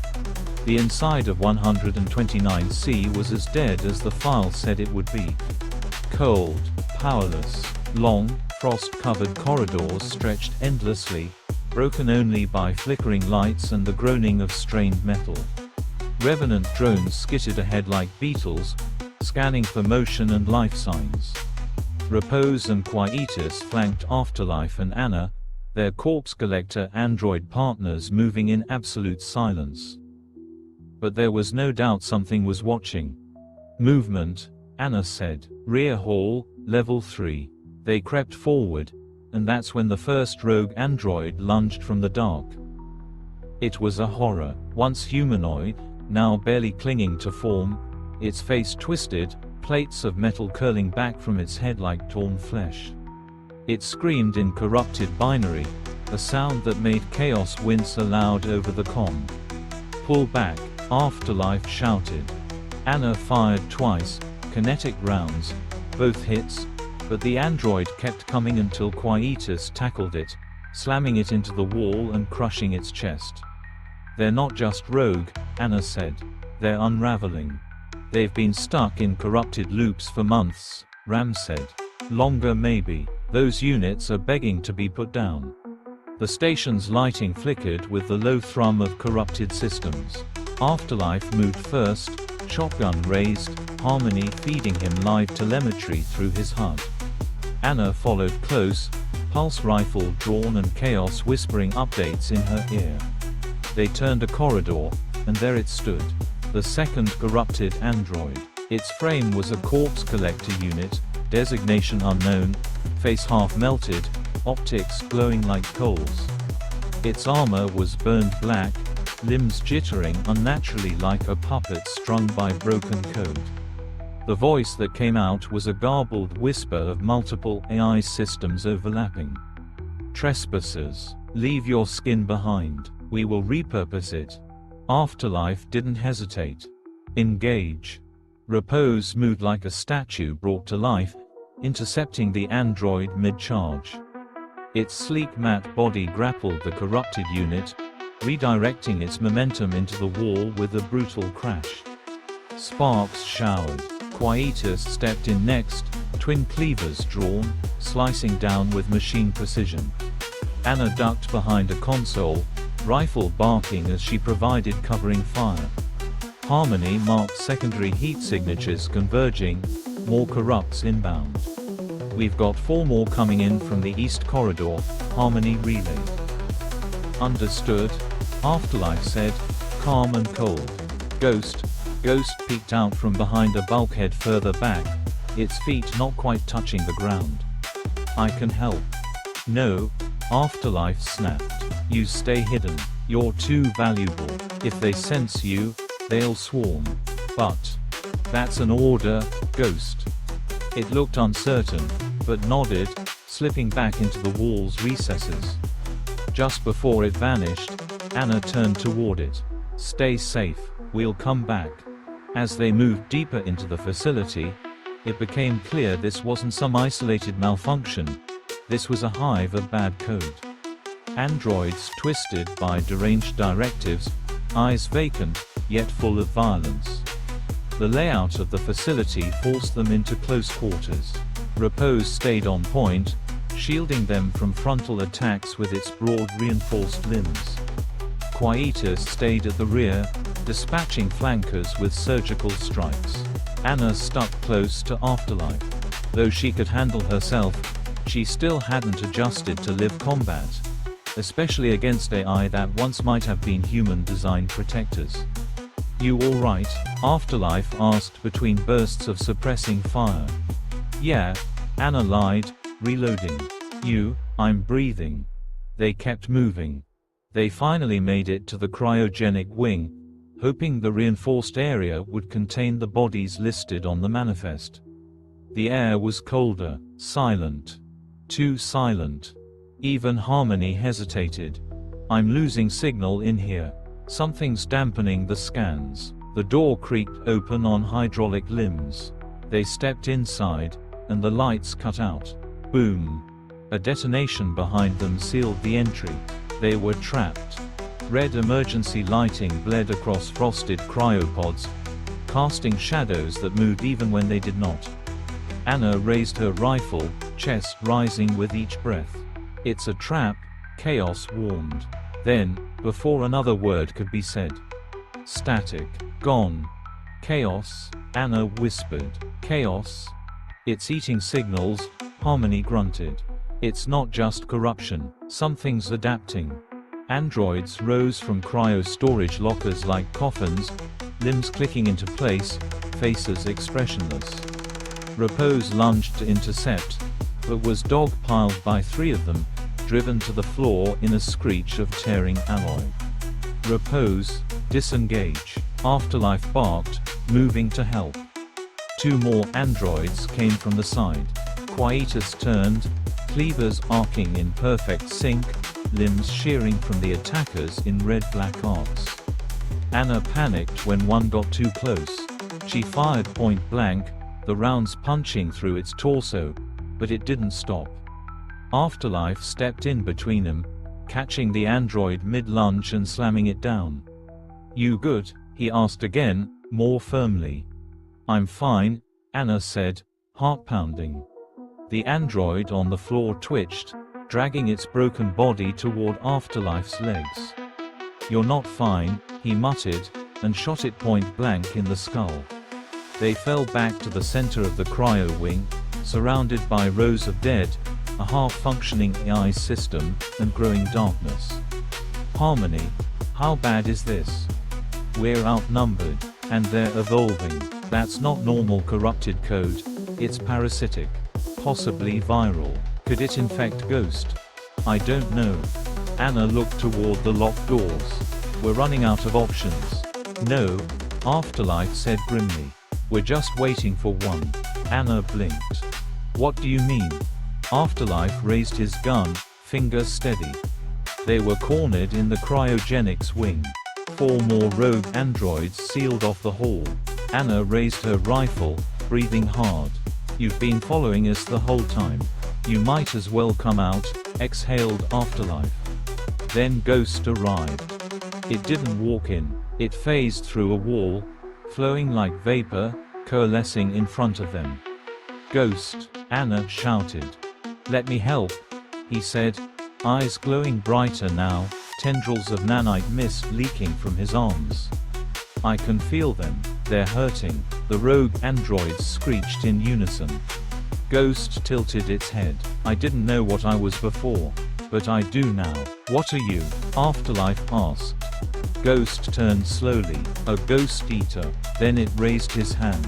The inside of 129C was as dead as the file said it would be. Cold, powerless, long, frost-covered corridors stretched endlessly, broken only by flickering lights and the groaning of strained metal. Revenant drones skittered ahead like beetles, scanning for motion and life signs. Repose and Quietus flanked Afterlife and Anna, their corpse collector android partners moving in absolute silence. But there was no doubt something was watching. Movement, Anna said. Rear hall, level 3. They crept forward, and that's when the first rogue android lunged from the dark. It was a horror. Once humanoid, now barely clinging to form, its face twisted, plates of metal curling back from its head like torn flesh. It screamed in corrupted binary, a sound that made chaos wince aloud over the comm. Pull back, Afterlife shouted. Anna fired twice, kinetic rounds, both hits, but the android kept coming until Quietus tackled it, slamming it into the wall and crushing its chest. They're not just rogue, Anna said. They're unraveling. They've been stuck in corrupted loops for months, Ram said. Longer maybe. Those units are begging to be put down. The station's lighting flickered with the low thrum of corrupted systems. Afterlife moved first, shotgun raised, Harmony feeding him live telemetry through his HUD. Anna followed close, pulse rifle drawn and Chaos whispering updates in her ear. They turned a corridor, and there it stood. The second corrupted android. Its frame was a corpse collector unit, designation unknown, face half melted, optics glowing like coals. Its armor was burned black, limbs jittering unnaturally like a puppet strung by broken code. The voice that came out was a garbled whisper of multiple AI systems overlapping. Trespassers, leave your skin behind. We will repurpose it. Afterlife didn't hesitate. Engage. Repose moved like a statue brought to life, intercepting the android mid-charge. Its sleek matte body grappled the corrupted unit, redirecting its momentum into the wall with a brutal crash. Sparks showered. Quietus stepped in next, twin cleavers drawn, slicing down with machine precision. Anna ducked behind a console, rifle barking as she provided covering fire. Harmony marked secondary heat signatures converging, more corrupts inbound. We've got 4 more coming in from the east corridor, Harmony relayed. Understood, Afterlife said, calm and cold. Ghost peeked out from behind a bulkhead further back, its feet not quite touching the ground. I can help. No, Afterlife snapped. You stay hidden. You're too valuable. If they sense you, they'll swarm. But that's an order, Ghost. It looked uncertain, but nodded, slipping back into the wall's recesses. Just before it vanished, Anna turned toward it. Stay safe, we'll come back. As they moved deeper into the facility, it became clear this wasn't some isolated malfunction. This was a hive of bad code. Androids twisted by deranged directives, eyes vacant, yet full of violence. The layout of the facility forced them into close quarters. Repose stayed on point, shielding them from frontal attacks with its broad reinforced limbs. Quietus stayed at the rear, dispatching flankers with surgical strikes. Anna stuck close to Afterlife. Though she could handle herself, she still hadn't adjusted to live combat, especially against AI that once might have been human-designed protectors. You alright? Afterlife asked between bursts of suppressing fire. Yeah, Anna lied, reloading. I'm breathing. They kept moving. They finally made it to the cryogenic wing, hoping the reinforced area would contain the bodies listed on the manifest. The air was colder, silent. Too silent. Even Harmony hesitated. I'm losing signal in here. Something's dampening the scans. The door creaked open on hydraulic limbs. They stepped inside, and the lights cut out. Boom. A detonation behind them sealed the entry. They were trapped. Red emergency lighting bled across frosted cryopods, casting shadows that moved even when they did not. Anna raised her rifle, chest rising with each breath. It's a trap, Chaos warned. Then, before another word could be said. Static. Gone. Chaos, Anna whispered. Chaos? It's eating signals, Harmony grunted. It's not just corruption, something's adapting. Androids rose from cryo-storage lockers like coffins, limbs clicking into place, faces expressionless. Repose lunged to intercept, but was dog-piled by 3 of them, driven to the floor in a screech of tearing alloy. Repose, disengage. Afterlife barked, moving to help. 2 more androids came from the side. Quietus turned, cleavers arcing in perfect sync, limbs shearing from the attackers in red-black arcs. Anna panicked when one got too close. She fired point blank, the rounds punching through its torso, but it didn't stop. Afterlife stepped in between them, catching the android mid-lunge and slamming it down. You good? He asked again, more firmly. I'm fine, Anna said, heart pounding. The android on the floor twitched, dragging its broken body toward Afterlife's legs. You're not fine, he muttered, and shot it point blank in the skull. They fell back to the center of the cryo wing, surrounded by rows of dead, a half-functioning AI system, and growing darkness. Harmony, how bad is this? We're outnumbered, and they're evolving. That's not normal corrupted code, it's parasitic. Possibly viral. Could it infect Ghost? I don't know. Anna looked toward the locked doors. We're running out of options. No, Afterlife said grimly. We're just waiting for one. Anna blinked. What do you mean? Afterlife raised his gun, finger steady. They were cornered in the cryogenics wing. 4 more rogue androids sealed off the hall. Anna raised her rifle, breathing hard. You've been following us the whole time. You might as well come out, exhaled Afterlife. Then Ghost arrived. It didn't walk in. It phased through a wall, flowing like vapor, coalescing in front of them. Ghost, Anna shouted. Let me help, he said, eyes glowing brighter now, tendrils of nanite mist leaking from his arms. I can feel them, they're hurting, the rogue androids screeched in unison. Ghost tilted its head. I didn't know what I was before, but I do now. What are you? Afterlife asked. Ghost turned slowly, a ghost eater, then it raised his hand.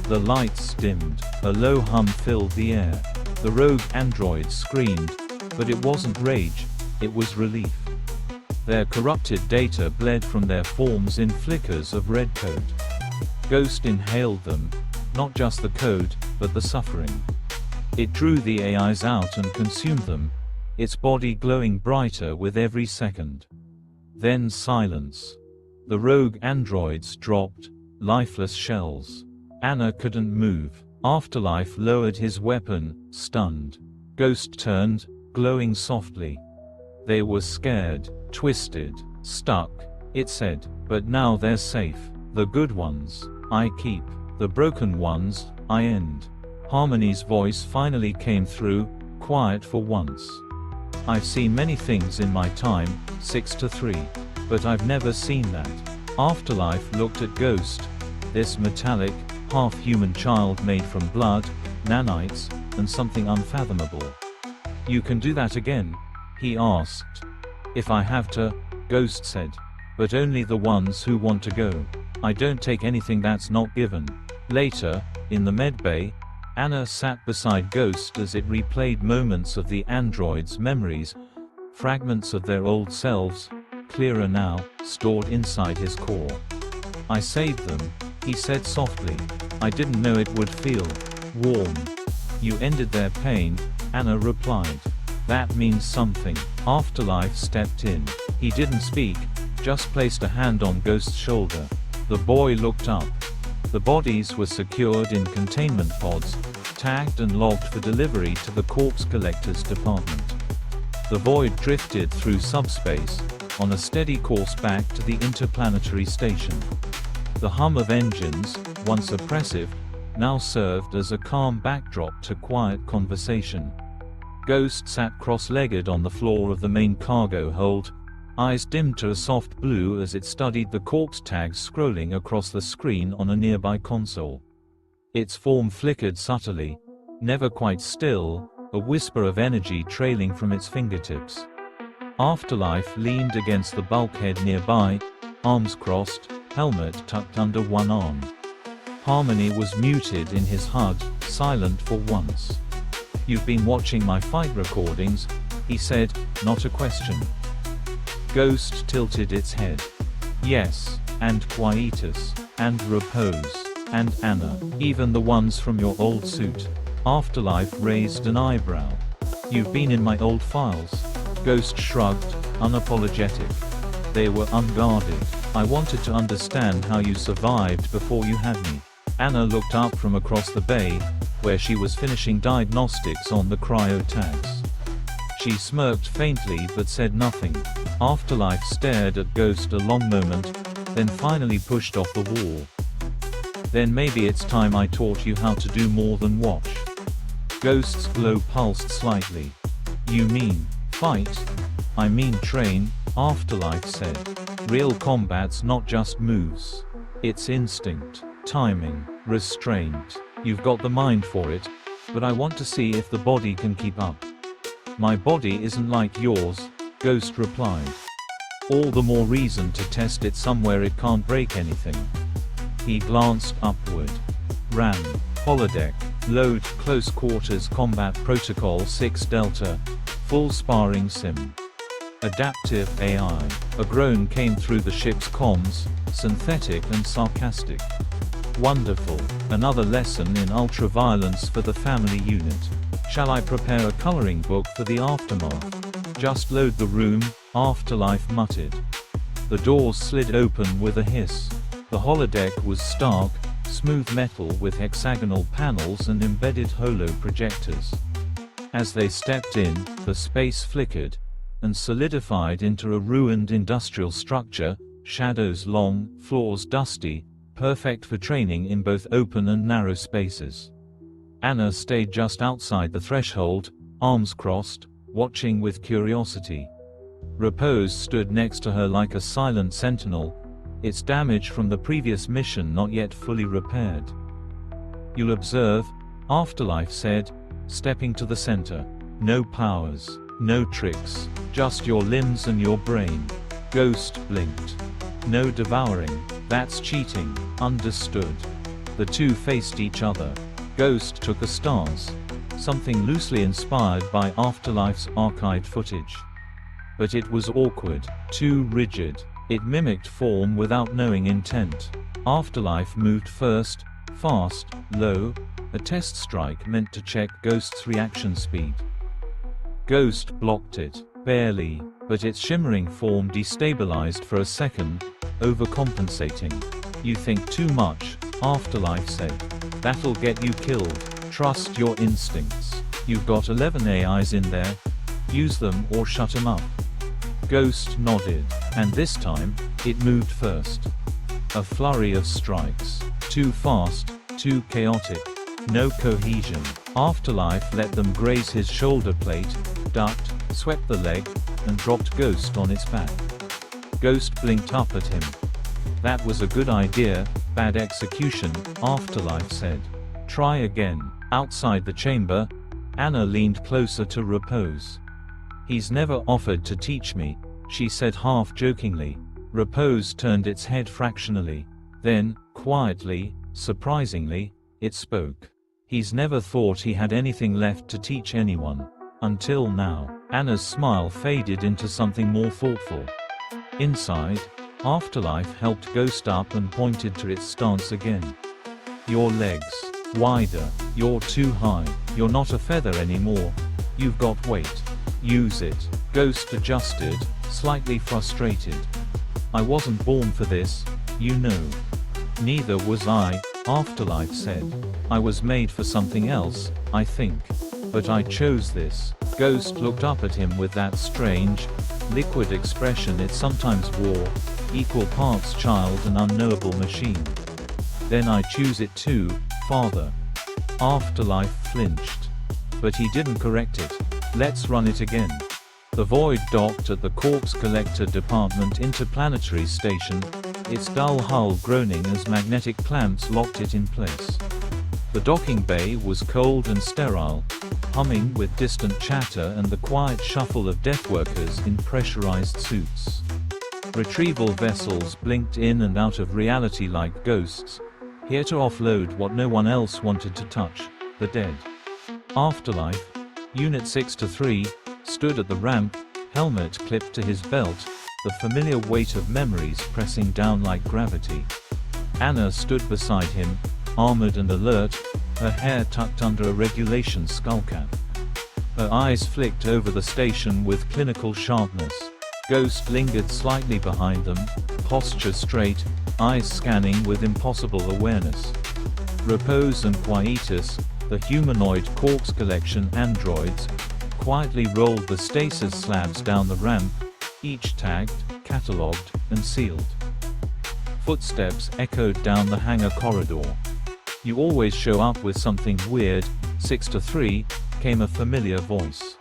The lights dimmed, a low hum filled the air. The rogue android screamed, but it wasn't rage, it was relief. Their corrupted data bled from their forms in flickers of red code. Ghost inhaled them, not just the code, but the suffering. It drew the AIs out and consumed them, its body glowing brighter with every second. Then silence. The rogue androids dropped, lifeless shells. Anna couldn't move. Afterlife lowered his weapon, stunned. Ghost turned, glowing softly. They were scared, twisted, stuck, it said, but now they're safe. The good ones, I keep. The broken ones, I end. Harmony's voice finally came through, quiet for once. I've seen many things in my time, 6-3. But I've never seen that. Afterlife looked at Ghost. This metallic, half-human child made from blood, nanites, and something unfathomable. You can do that again? He asked. If I have to, Ghost said. But only the ones who want to go. I don't take anything that's not given. Later, in the medbay, Anna sat beside Ghost as it replayed moments of the android's memories, fragments of their old selves, clearer now, stored inside his core. I saved them, he said softly. I didn't know it would feel warm. You ended their pain, Anna replied. That means something. Afterlife stepped in. He didn't speak, just placed a hand on Ghost's shoulder. The boy looked up. The bodies were secured in containment pods, tagged and logged for delivery to the corpse collectors department. The void drifted through subspace, on a steady course back to the interplanetary station. The hum of engines, once oppressive, now served as a calm backdrop to quiet conversation. Ghost sat cross-legged on the floor of the main cargo hold, eyes dimmed to a soft blue as it studied the corpse tags scrolling across the screen on a nearby console. Its form flickered subtly, never quite still, a whisper of energy trailing from its fingertips. Afterlife leaned against the bulkhead nearby, arms crossed, helmet tucked under one arm. Harmony was muted in his HUD, silent for once. You've been watching my fight recordings, he said, not a question. Ghost tilted its head. Yes, and Quietus, and Repose, and Anna, even the ones from your old suit. Afterlife raised an eyebrow. You've been in my old files. Ghost shrugged, unapologetic. They were unguarded. I wanted to understand how you survived before you had me. Anna looked up from across the bay, where she was finishing diagnostics on the cryo tags. She smirked faintly but said nothing. Afterlife stared at Ghost a long moment, then finally pushed off the wall. Then maybe it's time I taught you how to do more than watch. Ghost's glow pulsed slightly. You mean, fight? I mean train, Afterlife said. Real combat's not just moves. It's instinct, timing, restraint. You've got the mind for it, but I want to see if the body can keep up. My body isn't like yours, Ghost replied. All the more reason to test it somewhere it can't break anything. He glanced upward. RAM, holodeck, load, close quarters combat protocol 6 Delta, full sparring sim. Adaptive AI. A groan came through the ship's comms, synthetic and sarcastic. Wonderful. Another lesson in ultra-violence for the family unit. Shall I prepare a coloring book for the aftermath? Just load the room, Afterlife muttered. The doors slid open with a hiss. The holodeck was stark, smooth metal with hexagonal panels and embedded holo projectors. As they stepped in, the space flickered and solidified into a ruined industrial structure, shadows long, floors dusty, perfect for training in both open and narrow spaces. Anna stayed just outside the threshold, arms crossed, watching with curiosity. Repose stood next to her like a silent sentinel, its damage from the previous mission not yet fully repaired. You'll observe, Afterlife said, stepping to the center. No powers, no tricks, just your limbs and your brain. Ghost blinked. No devouring, that's cheating, understood. The two faced each other. Ghost took a stance, something loosely inspired by Afterlife's archived footage. But it was awkward, too rigid. It mimicked form without knowing intent. Afterlife moved first, fast, low, a test strike meant to check Ghost's reaction speed. Ghost blocked it, barely, but its shimmering form destabilized for a second, overcompensating. You think too much, Afterlife said. That'll get you killed. Trust your instincts. You've got 11 AIs in there. Use them or shut them up. Ghost nodded, and this time, it moved first. A flurry of strikes. Too fast, too chaotic. No cohesion. Afterlife let them graze his shoulder plate, ducked, swept the leg, and dropped Ghost on its back. Ghost blinked up at him. That was a good idea, bad execution, Afterlife said. Try again. Outside the chamber, Anna leaned closer to Repose. He's never offered to teach me, she said half-jokingly. Repose turned its head fractionally. Then, quietly, surprisingly, it spoke. He's never thought he had anything left to teach anyone. Until now. Anna's smile faded into something more thoughtful. Inside, Afterlife helped Ghost up and pointed to its stance again. Your legs. Wider. You're too high. You're not a feather anymore. You've got weight. Use it. Ghost adjusted, slightly frustrated. I wasn't born for this, you know. Neither was I, Afterlife said. I was made for something else, I think. But I chose this. Ghost looked up at him with that strange, liquid expression it sometimes wore, equal parts child and unknowable machine. Then I choose it too, Father. Afterlife flinched. But he didn't correct it. Let's run it again. The Void docked at the Corpse Collector Department Interplanetary Station, its dull hull groaning as magnetic clamps locked it in place. The docking bay was cold and sterile, humming with distant chatter and the quiet shuffle of deathworkers in pressurized suits. Retrieval vessels blinked in and out of reality like ghosts, here to offload what no one else wanted to touch, the dead. Afterlife, Unit 6-3, stood at the ramp, helmet clipped to his belt, the familiar weight of memories pressing down like gravity. Anna stood beside him, armored and alert, her hair tucked under a regulation skullcap. Her eyes flicked over the station with clinical sharpness. Ghost lingered slightly behind them, posture straight, eyes scanning with impossible awareness. Repose and Quietus, the humanoid corpse collection androids, quietly rolled the stasis slabs down the ramp, each tagged, catalogued, and sealed. Footsteps echoed down the hangar corridor. "You always show up with something weird, 6 to 3, came a familiar voice.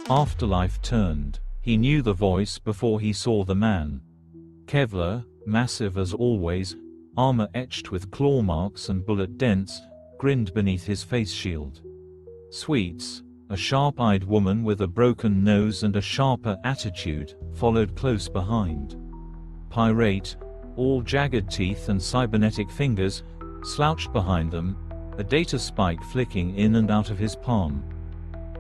Afterlife turned. He knew the voice before he saw the man. Kevlar, massive as always, armor etched with claw marks and bullet dents, grinned beneath his face shield. Sweets, a sharp-eyed woman with a broken nose and a sharper attitude, followed close behind. Pirate, all jagged teeth and cybernetic fingers, slouched behind them, a data spike flicking in and out of his palm.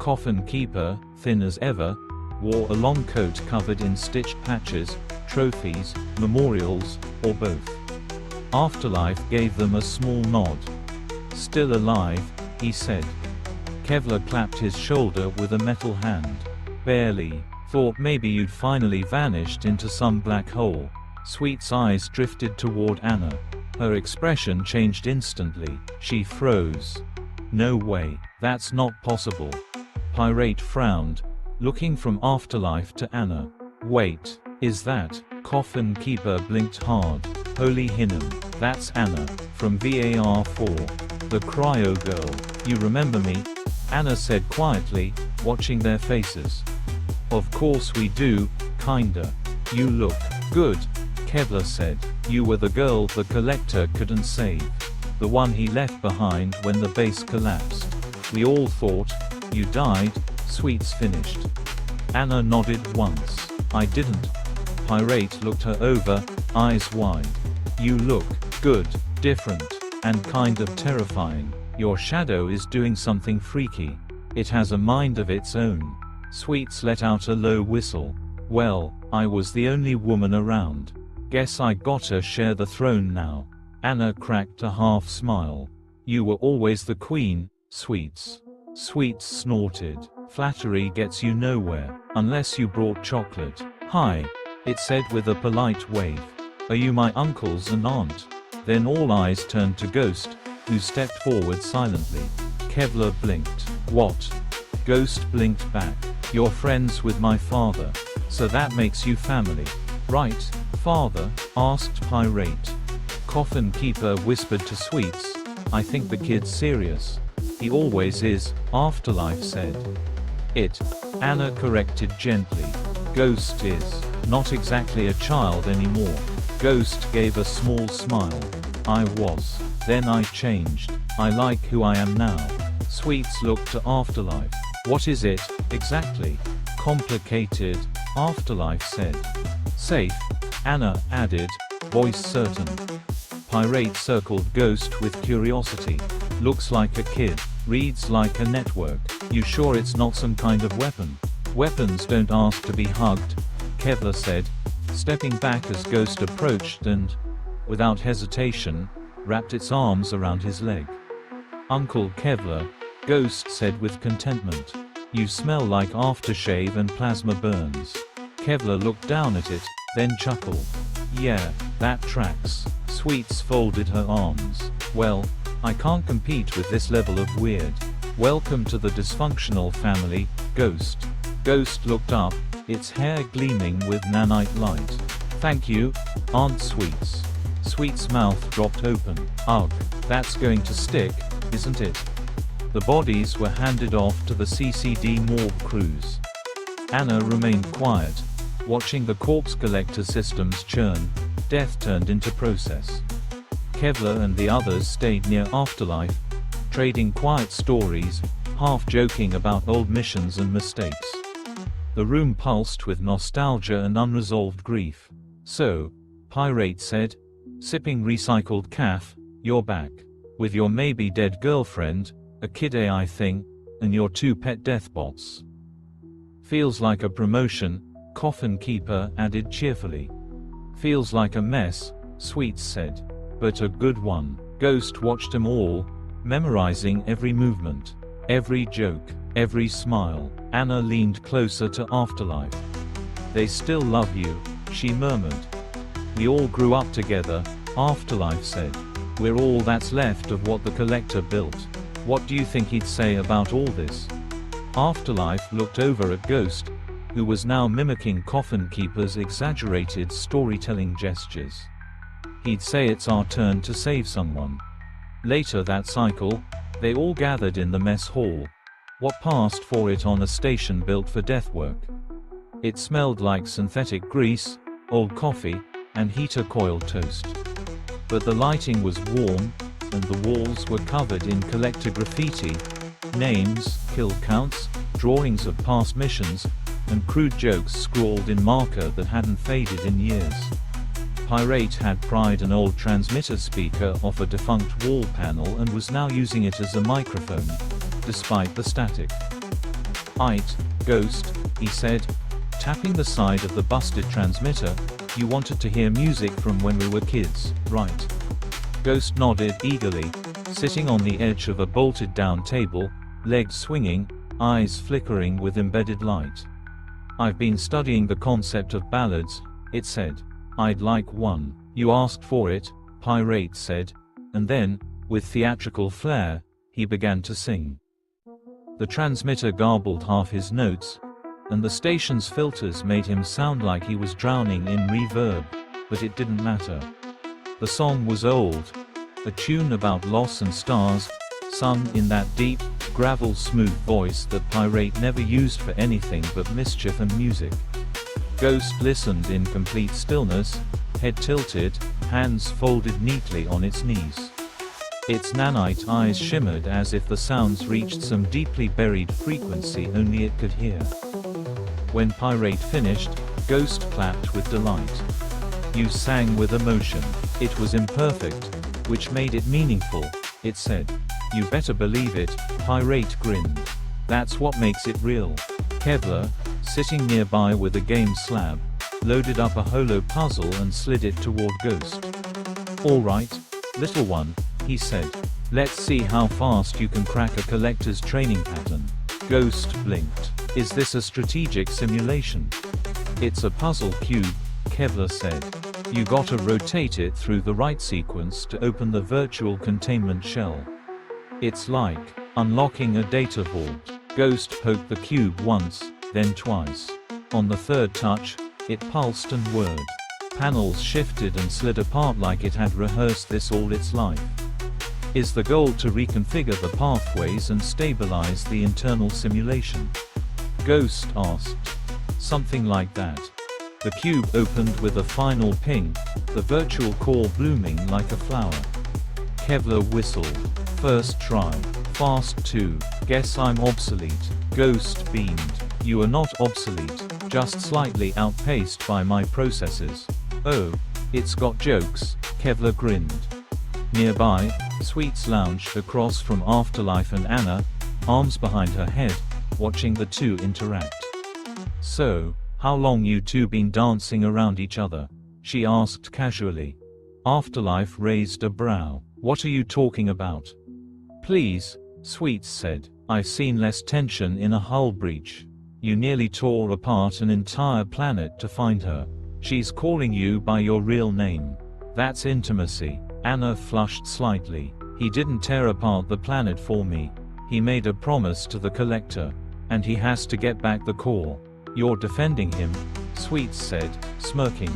Coffin Keeper, thin as ever, wore a long coat covered in stitched patches, trophies, memorials, or both. Afterlife gave them a small nod. "Still alive," he said. Kevlar clapped his shoulder with a metal hand. "Barely. Thought maybe you'd finally vanished into some black hole." Sweet's eyes drifted toward Anna. Her expression changed instantly. She froze. "No way. That's not possible." Pirate frowned, looking from Afterlife to Anna. "Wait, is that?" Coffin Keeper blinked hard. "Holy Hinnom, that's Anna, from VAR4. The cryo girl. You remember me?" Anna said quietly, watching their faces. "Of course we do, kinda. You look good," Kevlar said. "You were the girl the Collector couldn't save. The one he left behind when the base collapsed. We all thought you died," Sweets finished. Anna nodded once. "I didn't." Pirate looked her over, eyes wide. "You look good, different, and kind of terrifying. Your shadow is doing something freaky. It has a mind of its own." Sweets let out a low whistle. "Well, I was the only woman around. Guess I gotta share the throne now." Anna cracked a half smile. "You were always the queen, Sweets." Sweets snorted. "Flattery gets you nowhere, unless you brought chocolate." "Hi," it said with a polite wave. "Are you my uncles and aunt?" Then all eyes turned to Ghost, who stepped forward silently. Kevlar blinked. "What?" Ghost blinked back. "You're friends with my father. So that makes you family, right, father?" asked Pirate. Coffin Keeper whispered to Sweets, "I think the kid's serious." "He always is," Afterlife said. Anna corrected gently. "Ghost is not exactly a child anymore." Ghost gave a small smile. "I was. Then I changed. I like who I am now." Sweets looked to Afterlife. "What is it, exactly?" "Complicated," Afterlife said. "Safe," Anna added, voice certain. Pirate circled Ghost with curiosity. "Looks like a kid. Reads like a network. You sure it's not some kind of weapon?" "Weapons don't ask to be hugged," Kevlar said, stepping back as Ghost approached and, without hesitation, wrapped its arms around his leg. "Uncle Kevlar," Ghost said with contentment. "You smell like aftershave and plasma burns." Kevlar looked down at it, then chuckled. "Yeah, that tracks." Sweets folded her arms. "Well, I can't compete with this level of weird. Welcome to the dysfunctional family, Ghost." Ghost looked up, its hair gleaming with nanite light. "Thank you, Aunt Sweets." Sweets' mouth dropped open. "Ugh, that's going to stick, isn't it?" The bodies were handed off to the CCD morgue crews. Anna remained quiet, watching the corpse collector systems churn. Death turned into process. Kevlar and the others stayed near Afterlife, trading quiet stories, half joking about old missions and mistakes. The room pulsed with nostalgia and unresolved grief. "So," Pirate said, sipping recycled caf, "you're back. With your maybe-dead girlfriend, a kid AI thing, and your 2 pet deathbots. Feels like a promotion," Coffin Keeper added cheerfully. "Feels like a mess," Sweets said. "But a good one." Ghost watched them all, memorizing every movement, every joke, every smile. Anna leaned closer to Afterlife. "They still love you," she murmured. "We all grew up together," Afterlife said. "We're all that's left of what the Collector built." "What do you think he'd say about all this?" Afterlife looked over at Ghost, who was now mimicking Coffin Keeper's exaggerated storytelling gestures. He'd say it's our turn to save someone. Later that cycle, they all gathered in the mess hall. What passed for it on a station built for death work. It smelled like synthetic grease, old coffee, and heater-coiled toast. But the lighting was warm, and the walls were covered in collector graffiti, names, kill counts, drawings of past missions, and crude jokes scrawled in marker that hadn't faded in years. Pirate had pried an old transmitter speaker off a defunct wall panel and was now using it as a microphone, despite the static. "Aight, Ghost," he said, tapping the side of the busted transmitter, "you wanted to hear music from when we were kids, right?" Ghost nodded eagerly, sitting on the edge of a bolted-down table, legs swinging, eyes flickering with embedded light. "I've been studying the concept of ballads," it said. "I'd like one." "You asked for it," Pirate said, and then, with theatrical flair, he began to sing. The transmitter garbled half his notes, and the station's filters made him sound like he was drowning in reverb, but it didn't matter. The song was old, a tune about loss and stars, sung in that deep, gravel-smooth voice that Pirate never used for anything but mischief and music. Ghost listened in complete stillness, head tilted, hands folded neatly on its knees. Its nanite eyes shimmered as if the sounds reached some deeply buried frequency only it could hear. When Pirate finished, Ghost clapped with delight. "You sang with emotion. It was imperfect, which made it meaningful," it said. "You better believe it," Pirate grinned. "That's what makes it real." Kevlar, sitting nearby with a game slab, loaded up a holo puzzle and slid it toward Ghost. "All right, little one," he said. "Let's see how fast you can crack a collector's training pattern." Ghost blinked. "Is this a strategic simulation?" "It's a puzzle cube," Kevlar said. "You gotta rotate it through the right sequence to open the virtual containment shell. It's like unlocking a data vault." Ghost poked the cube once, then twice. On the third touch, it pulsed and whirred. Panels shifted and slid apart like it had rehearsed this all its life. "Is the goal to reconfigure the pathways and stabilize the internal simulation?" Ghost asked. "Something like that." The cube opened with a final ping, the virtual core blooming like a flower. Kevlar whistled. "First try. Fast too. Guess I'm obsolete." Ghost beamed. "You are not obsolete, just slightly outpaced by my processes." "Oh, it's got jokes," Kevlar grinned. Nearby, Sweets lounged across from Afterlife and Anna, arms behind her head, watching the two interact. "So, how long you two been dancing around each other?" she asked casually. Afterlife raised a brow. "What are you talking about?" "Please," Sweets said. "I've seen less tension in a hull breach. You nearly tore apart an entire planet to find her. She's calling you by your real name. That's intimacy." Anna flushed slightly. "He didn't tear apart the planet for me. He made a promise to the collector. And he has to get back the core." "You're defending him," Sweets said, smirking.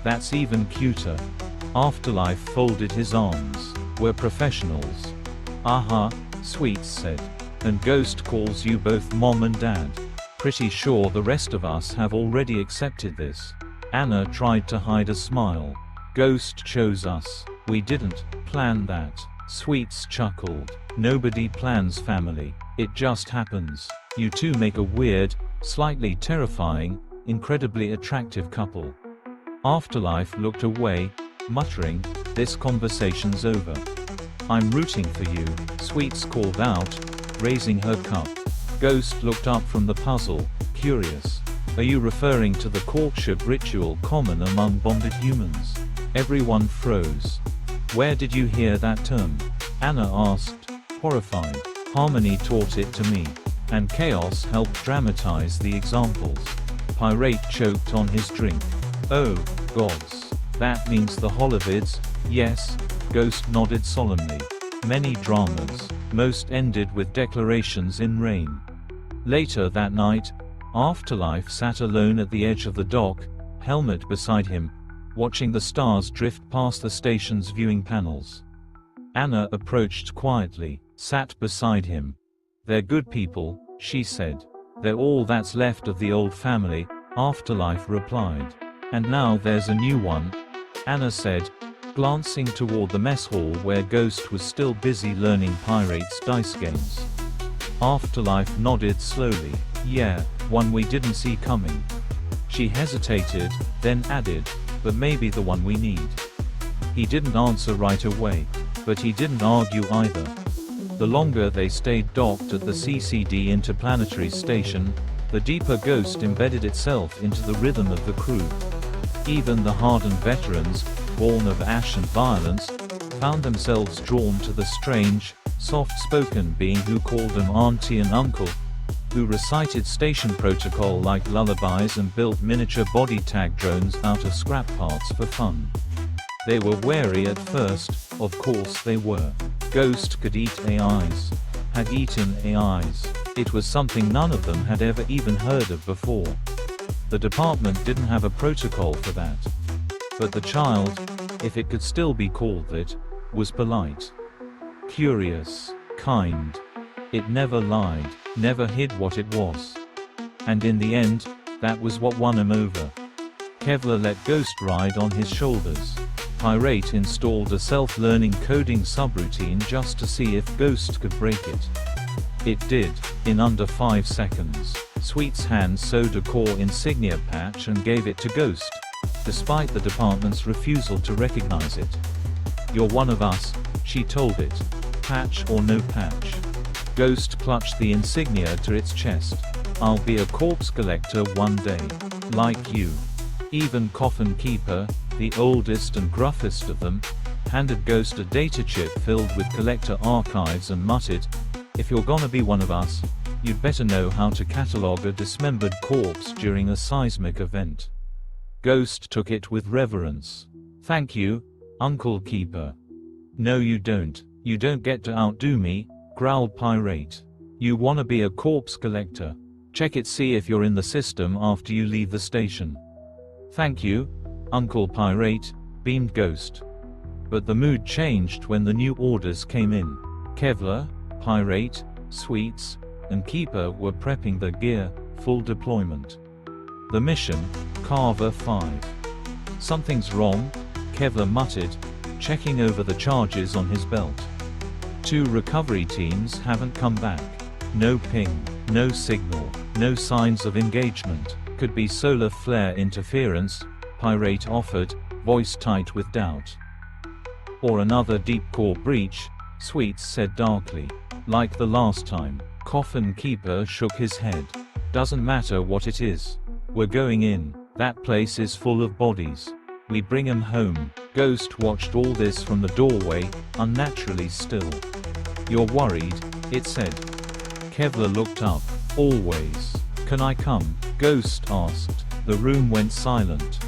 "That's even cuter." Afterlife folded his arms. "We're professionals." "Aha," Sweets said. "And Ghost calls you both Mom and Dad. Pretty sure the rest of us have already accepted this." Anna tried to hide a smile. "Ghost chose us. We didn't plan that." Sweets chuckled. "Nobody plans family. It just happens. You two make a weird, slightly terrifying, incredibly attractive couple." Afterlife looked away, muttering, "This conversation's over." "I'm rooting for you," Sweets called out, raising her cup. Ghost looked up from the puzzle, curious. "Are you referring to the courtship ritual common among bonded humans?" Everyone froze. "Where did you hear that term?" Anna asked, horrified. "Harmony taught it to me. And Chaos helped dramatize the examples." Pirate choked on his drink. "Oh, gods. That means the Holovids." "Yes," Ghost nodded solemnly. "Many dramas. Most ended with declarations in rain." Later that night, Afterlife sat alone at the edge of the dock, helmet beside him, watching the stars drift past the station's viewing panels. Anna approached quietly, sat beside him. "They're good people," she said. "They're all that's left of the old family," Afterlife replied. "And now there's a new one," Anna said, glancing toward the mess hall where Ghost was still busy learning Pirate's dice games. Afterlife nodded slowly. "Yeah, one we didn't see coming." She hesitated, then added, "But maybe the one we need." He didn't answer right away, but he didn't argue either. The longer they stayed docked at the CCD interplanetary station, the deeper Ghost embedded itself into the rhythm of the crew. Even the hardened veterans, born of ash and violence, found themselves drawn to the strange, soft-spoken being who called them auntie and uncle, who recited station protocol like lullabies and built miniature body tag drones out of scrap parts for fun. They were wary at first, of course they were. Ghost could eat AIs. Had eaten AIs. It was something none of them had ever even heard of before. The department didn't have a protocol for that. But the child, if it could still be called that, was polite. Curious. Kind. It never lied, never hid what it was. And in the end, that was what won him over. Kevlar let Ghost ride on his shoulders. Pirate installed a self-learning coding subroutine just to see if Ghost could break it. It did, in under 5 seconds. Sweet's hand sewed a core insignia patch and gave it to Ghost, despite the department's refusal to recognize it. "You're one of us," she told it. Patch or no patch. Ghost clutched the insignia to its chest. "I'll be a corpse collector one day. Like you." Even Coffin Keeper, the oldest and gruffest of them, handed Ghost a data chip filled with collector archives and muttered, "If you're gonna be one of us, you'd better know how to catalog a dismembered corpse during a seismic event." Ghost took it with reverence. "Thank you, Uncle Keeper." "No you don't. You don't get to outdo me," growled Pirate. "You wanna be a corpse collector? Check it, see if you're in the system after you leave the station." "Thank you, Uncle Pirate," beamed Ghost. But the mood changed when the new orders came in. Kevlar, Pirate, Sweets, and Keeper were prepping their gear, full deployment. The mission, Carver 5. "Something's wrong," Kevlar muttered, checking over the charges on his belt. "2 recovery teams haven't come back. No ping, no signal, no signs of engagement. Could be solar flare interference," Pirate offered, voice tight with doubt. "Or another deep core breach," Sweets said darkly. "Like the last time." Coffin Keeper shook his head. "Doesn't matter what it is. We're going in. That place is full of bodies. We bring 'em home." Ghost watched all this from the doorway, unnaturally still. "You're worried," it said. Kevlar looked up. "Always." "Can I come?" Ghost asked. The room went silent.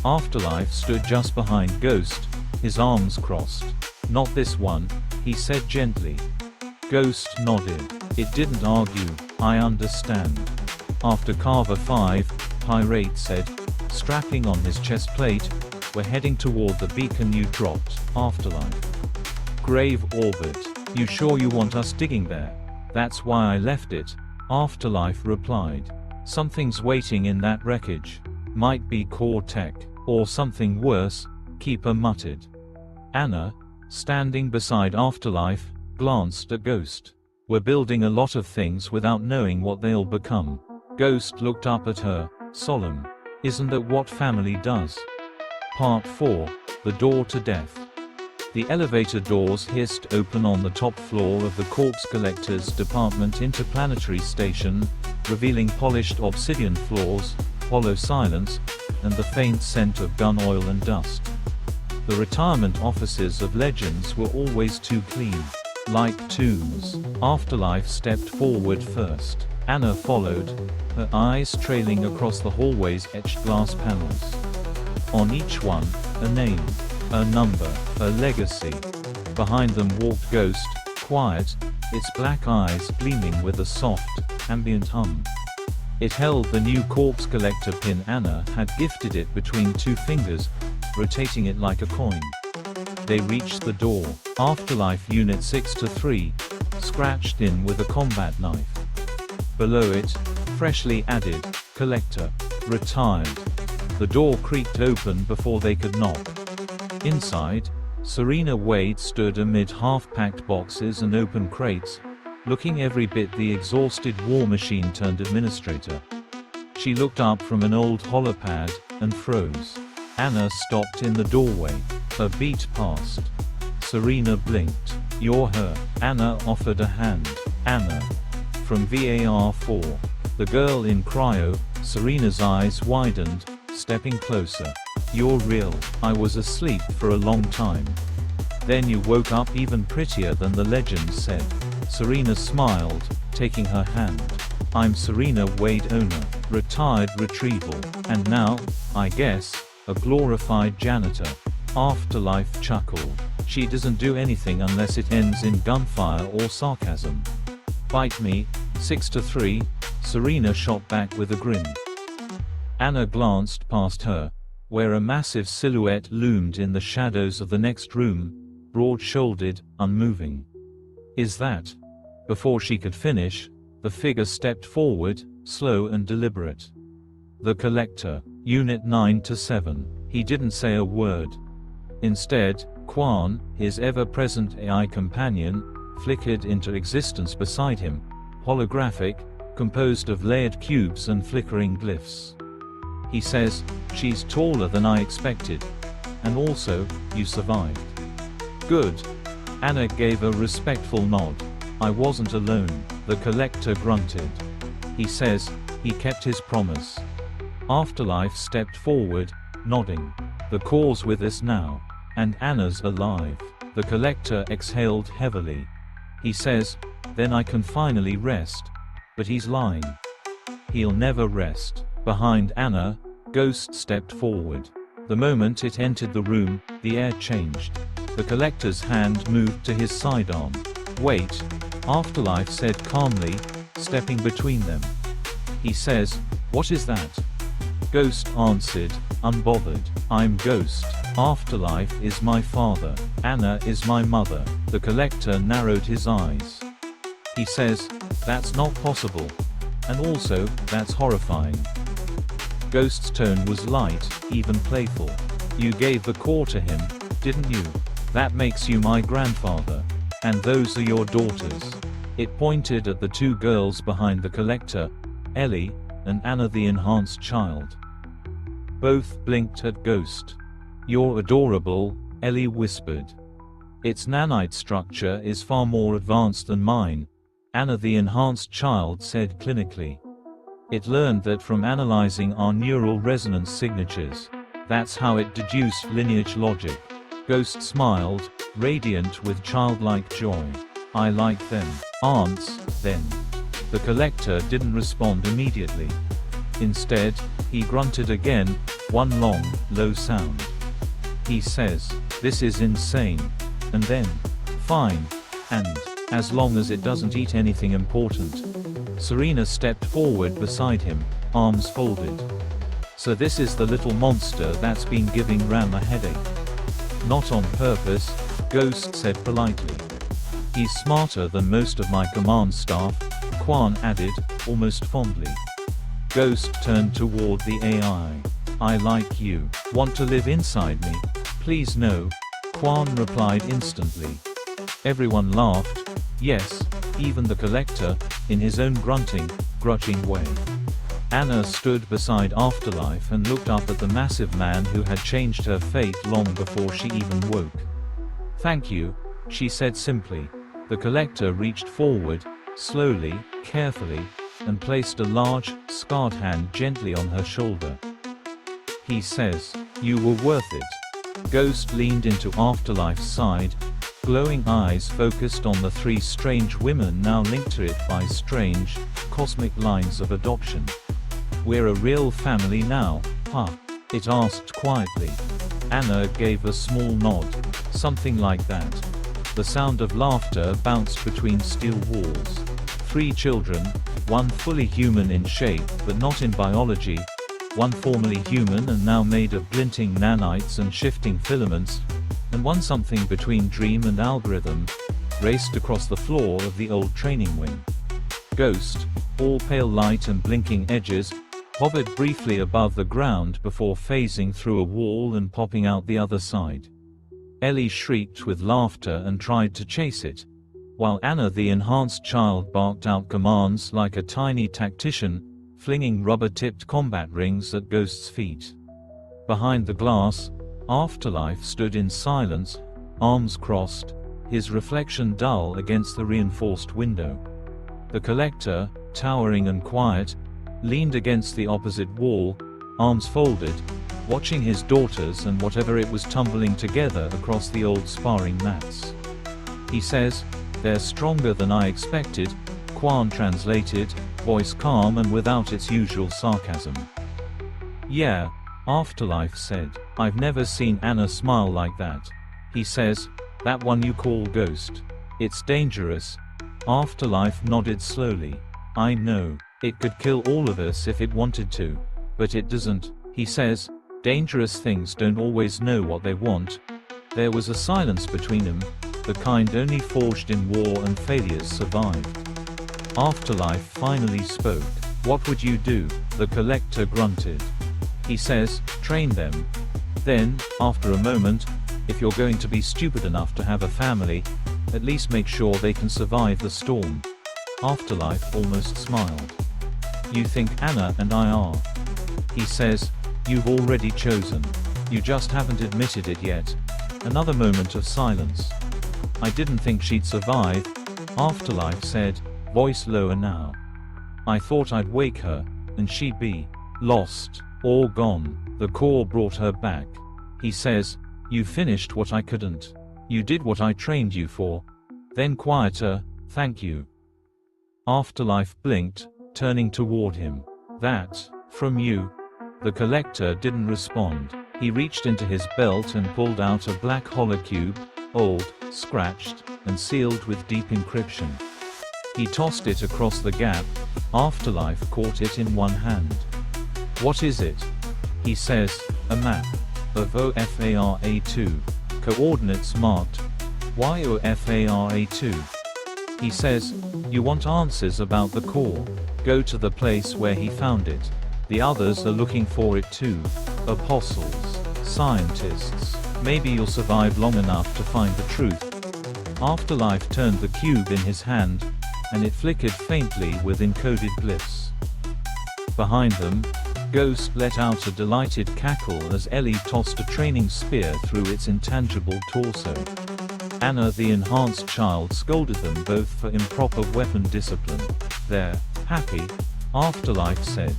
Afterlife stood just behind Ghost, his arms crossed. "Not this one," he said gently. Ghost nodded. It didn't argue. "I understand." After Carver 5, Pirate said, strapping on his chest plate, "We're heading toward the beacon you dropped, Afterlife. Grave orbit. You sure you want us digging there?" "That's why I left it," Afterlife replied. "Something's waiting in that wreckage. Might be core tech, or something worse," Keeper muttered. Anna, standing beside Afterlife, glanced at Ghost. "We're building a lot of things without knowing what they'll become." Ghost looked up at her, solemn. "Isn't that what family does?" Part 4, The Door to Death. The elevator doors hissed open on the top floor of the Corpse Collectors Department interplanetary station, revealing polished obsidian floors, hollow silence, and the faint scent of gun oil and dust. The retirement offices of legends were always too clean. Like tombs. Afterlife stepped forward first. Anna followed, her eyes trailing across the hallway's etched glass panels. On each one, a name, a number, a legacy. Behind them walked Ghost, quiet, its black eyes gleaming with a soft, ambient hum. It held the new corpse collector pin Anna had gifted it between 2 fingers, rotating it like a coin. They reached the door. Afterlife Unit 6-3, scratched in with a combat knife. Below it, freshly added, Collector. Retired. The door creaked open before they could knock. Inside, Serena Wade stood amid half-packed boxes and open crates, looking every bit the exhausted war machine-turned-administrator. She looked up from an old holopad, and froze. Anna stopped in the doorway. A beat passed. Serena blinked. "You're her." Anna offered a hand. Anna. From VAR4. The girl in cryo, Serena's eyes widened, stepping closer. "You're real. I was asleep for a long time. Then you woke up even prettier than the legends said." Serena smiled, taking her hand. "I'm Serena Wade, owner, retired retrieval, and now, I guess, a glorified janitor." Afterlife chuckled. "She doesn't do anything unless it ends in gunfire or sarcasm." "Bite me." 6-3, Serena shot back with a grin. Anna glanced past her, where a massive silhouette loomed in the shadows of the next room, broad-shouldered, unmoving. "Is that?" Before she could finish, the figure stepped forward, slow and deliberate. "The Collector, Unit 9-7. He didn't say a word. Instead, Quan, his ever-present AI companion, flickered into existence beside him, holographic, composed of layered cubes and flickering glyphs. He says, "She's taller than I expected. And also, you survived." "Good." Anna gave a respectful nod. "I wasn't alone," the Collector grunted. "He says, he kept his promise." Afterlife stepped forward, nodding. "The Core's with us now. And Anna's alive." The Collector exhaled heavily. He says, "Then I can finally rest." But he's lying. He'll never rest. Behind Anna, Ghost stepped forward. The moment it entered the room, the air changed. The Collector's hand moved to his sidearm. "Wait," Afterlife said calmly, stepping between them. He says, "What is that?" Ghost answered, unbothered, "I'm Ghost. Afterlife is my father. Anna is my mother." The Collector narrowed his eyes. He says, "That's not possible. And also, that's horrifying." Ghost's tone was light, even playful. "You gave the core to him, didn't you? That makes you my grandfather. And those are your daughters." It pointed at the two girls behind the Collector, Ellie, and Anna the enhanced child. Both blinked at Ghost. "You're adorable," Ellie whispered. "Its nanite structure is far more advanced than mine," Anna the enhanced child said clinically. "It learned that from analyzing our neural resonance signatures. That's how it deduced lineage logic." Ghost smiled, radiant with childlike joy. "I like them. Aunts, then." The Collector didn't respond immediately. Instead, he grunted again, one long, low sound. He says, "This is insane." And then, "Fine. And, as long as it doesn't eat anything important." Serena stepped forward beside him, arms folded. "So this is the little monster that's been giving Ram a headache." "Not on purpose," Ghost said politely. "He's smarter than most of my command staff," Quan added, almost fondly. Ghost turned toward the AI. "I like you. Want to live inside me?" "Please no," Quan replied instantly. Everyone laughed. Yes, even the Collector, in his own grudging way. Anna stood beside Afterlife and looked up at the massive man who had changed her fate long before she even woke. "Thank you," she said simply. The Collector reached forward, slowly, carefully, and placed a large, scarred hand gently on her shoulder. He says, "You were worth it." Ghost leaned into Afterlife's side, glowing eyes focused on the three strange women now linked to it by strange, cosmic lines of adoption. "We're a real family now, huh?" it asked quietly. Anna gave a small nod. Something like that. The sound of laughter bounced between steel walls. Three children, one fully human in shape but not in biology, one formerly human and now made of glinting nanites and shifting filaments, and one something between dream and algorithm, raced across the floor of the old training wing. Ghost, all pale light and blinking edges, hovered briefly above the ground before phasing through a wall and popping out the other side. Ellie shrieked with laughter and tried to chase it, while Anna the enhanced child barked out commands like a tiny tactician, flinging rubber-tipped combat rings at Ghost's feet. Behind the glass, Afterlife stood in silence, arms crossed, his reflection dull against the reinforced window. The Collector, towering and quiet, leaned against the opposite wall, arms folded, watching his daughters and whatever it was tumbling together across the old sparring mats. He says, "They're stronger than I expected," Quan translated, voice calm and without its usual sarcasm. "Yeah," Afterlife said. "I've never seen Anna smile like that." He says, "That one you call Ghost. It's dangerous." Afterlife nodded slowly. "I know. It could kill all of us if it wanted to. But it doesn't." He says, "Dangerous things don't always know what they want." There was a silence between them, the kind only forged in war and failures survived. Afterlife finally spoke. "What would you do?" The Collector grunted. He says, "Train them. Then, after a moment, if you're going to be stupid enough to have a family, at least make sure they can survive the storm." Afterlife almost smiled. "You think Anna and I are?" He says, "You've already chosen. You just haven't admitted it yet." Another moment of silence. "I didn't think she'd survive," Afterlife said, voice lower now. "I thought I'd wake her, and she'd be lost, or gone. The core brought her back." He says, "You finished what I couldn't. You did what I trained you for." Then quieter, "Thank you." Afterlife blinked, turning toward him. "That, from you?" The Collector didn't respond. He reached into his belt and pulled out a black holocube, old, scratched, and sealed with deep encryption. He tossed it across the gap. Afterlife caught it in one hand. "What is it?" He says, "A map. Of OFARA2. Coordinates marked. Why OFARA2? He says, "You want answers about the core? Go to the place where he found it. The others are looking for it too. Apostles, scientists. Maybe you'll survive long enough to find the truth." Afterlife turned the cube in his hand, and it flickered faintly with encoded glyphs. Behind them, Ghost let out a delighted cackle as Ellie tossed a training spear through its intangible torso. Anna the enhanced child scolded them both for improper weapon discipline. "They're happy," Afterlife said.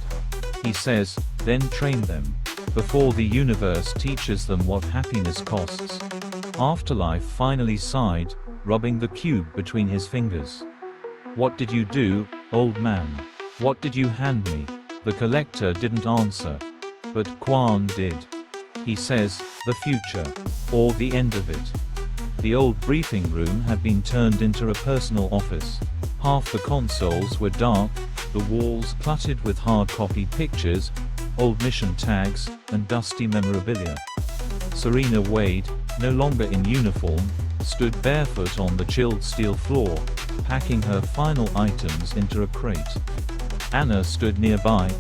He says, "Then train them. Before the universe teaches them what happiness costs." Afterlife finally sighed, rubbing the cube between his fingers. "What did you do, old man? What did you hand me?" The Collector didn't answer. But Quan did. He says, "The future. Or the end of it." The old briefing room had been turned into a personal office. Half the consoles were dark, the walls cluttered with hard-copy pictures, old mission tags, and dusty memorabilia. Serena Wade, no longer in uniform, stood barefoot on the chilled steel floor, packing her final items into a crate. Anna stood nearby,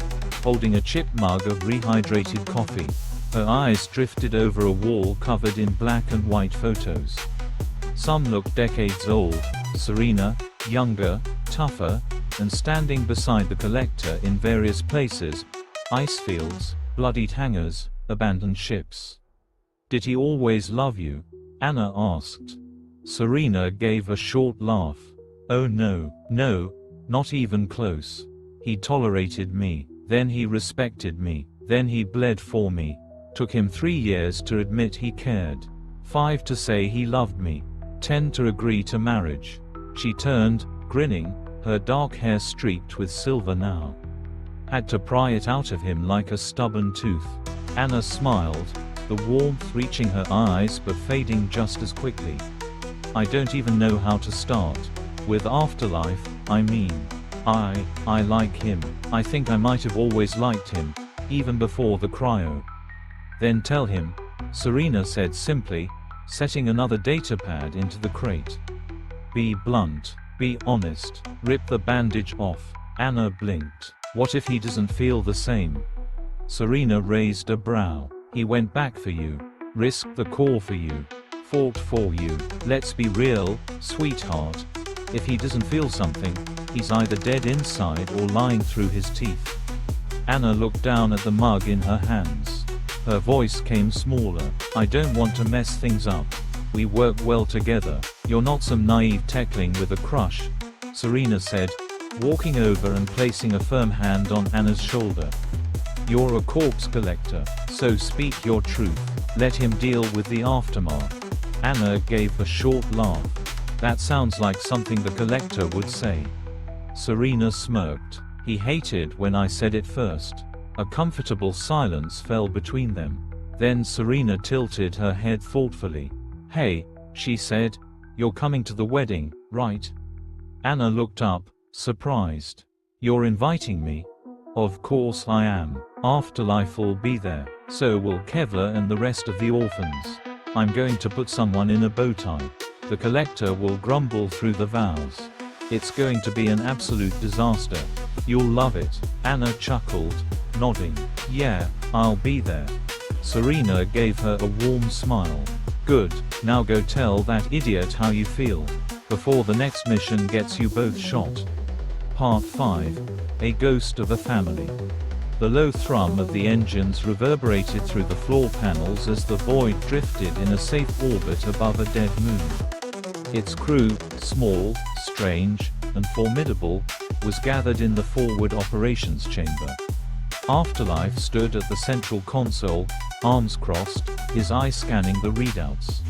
holding a chipped mug of rehydrated coffee. Her eyes drifted over a wall covered in black and white photos. Some looked decades old, Serena, younger, tougher, and standing beside the Collector in various places: ice fields, bloodied hangars, abandoned ships. "Did he always love you?" Anna asked. Serena gave a short laugh. "Oh no, not even close. He tolerated me, then he respected me, then he bled for me. Took him 3 years to admit he cared. 5 to say he loved me. 10 to agree to marriage." She turned, grinning, her dark hair streaked with silver now. "Had to pry it out of him like a stubborn tooth." Anna smiled, the warmth reaching her eyes but fading just as quickly. "I don't even know how to start. With Afterlife, I mean. I like him. I think I might have always liked him. even before the cryo. Then tell him, Serena said simply, setting another datapad into the crate. Be blunt, be honest, rip the bandage off. Anna blinked. What if he doesn't feel the same? Serena raised a brow. He went back for you. Risked the call for you. Fought for you. Let's be real, sweetheart. If he doesn't feel something, he's either dead inside or lying through his teeth. Anna looked down at the mug in her hands. Her voice came smaller. I don't want to mess things up. We work well together. You're not some naive techling with a crush, Serena said, walking over and placing a firm hand on Anna's shoulder. You're a corpse collector, so speak your truth. Let him deal with the aftermath. Anna gave a short laugh. That sounds like something the collector would say. Serena smirked. He hated when I said it first. A comfortable silence fell between them. Then Serena tilted her head thoughtfully. Hey, she said, you're coming to the wedding, right? Anna looked up, surprised. You're inviting me? Of course I am. Afterlife will be there. So will Kevlar and the rest of the orphans. I'm going to put someone in a bow tie. The collector will grumble through the vows. It's going to be an absolute disaster. You'll love it. Anna chuckled, nodding. Yeah, I'll be there. Serena gave her a warm smile. Good, now go tell that idiot how you feel, before the next mission gets you both shot. Part 5. A Ghost of a Family. The low thrum of the engines reverberated through the floor panels as the Void drifted in a safe orbit above a dead moon. Its crew, small, strange, and formidable, was gathered in the forward operations chamber. Afterlife stood at the central console, arms crossed, his eyes scanning the readouts.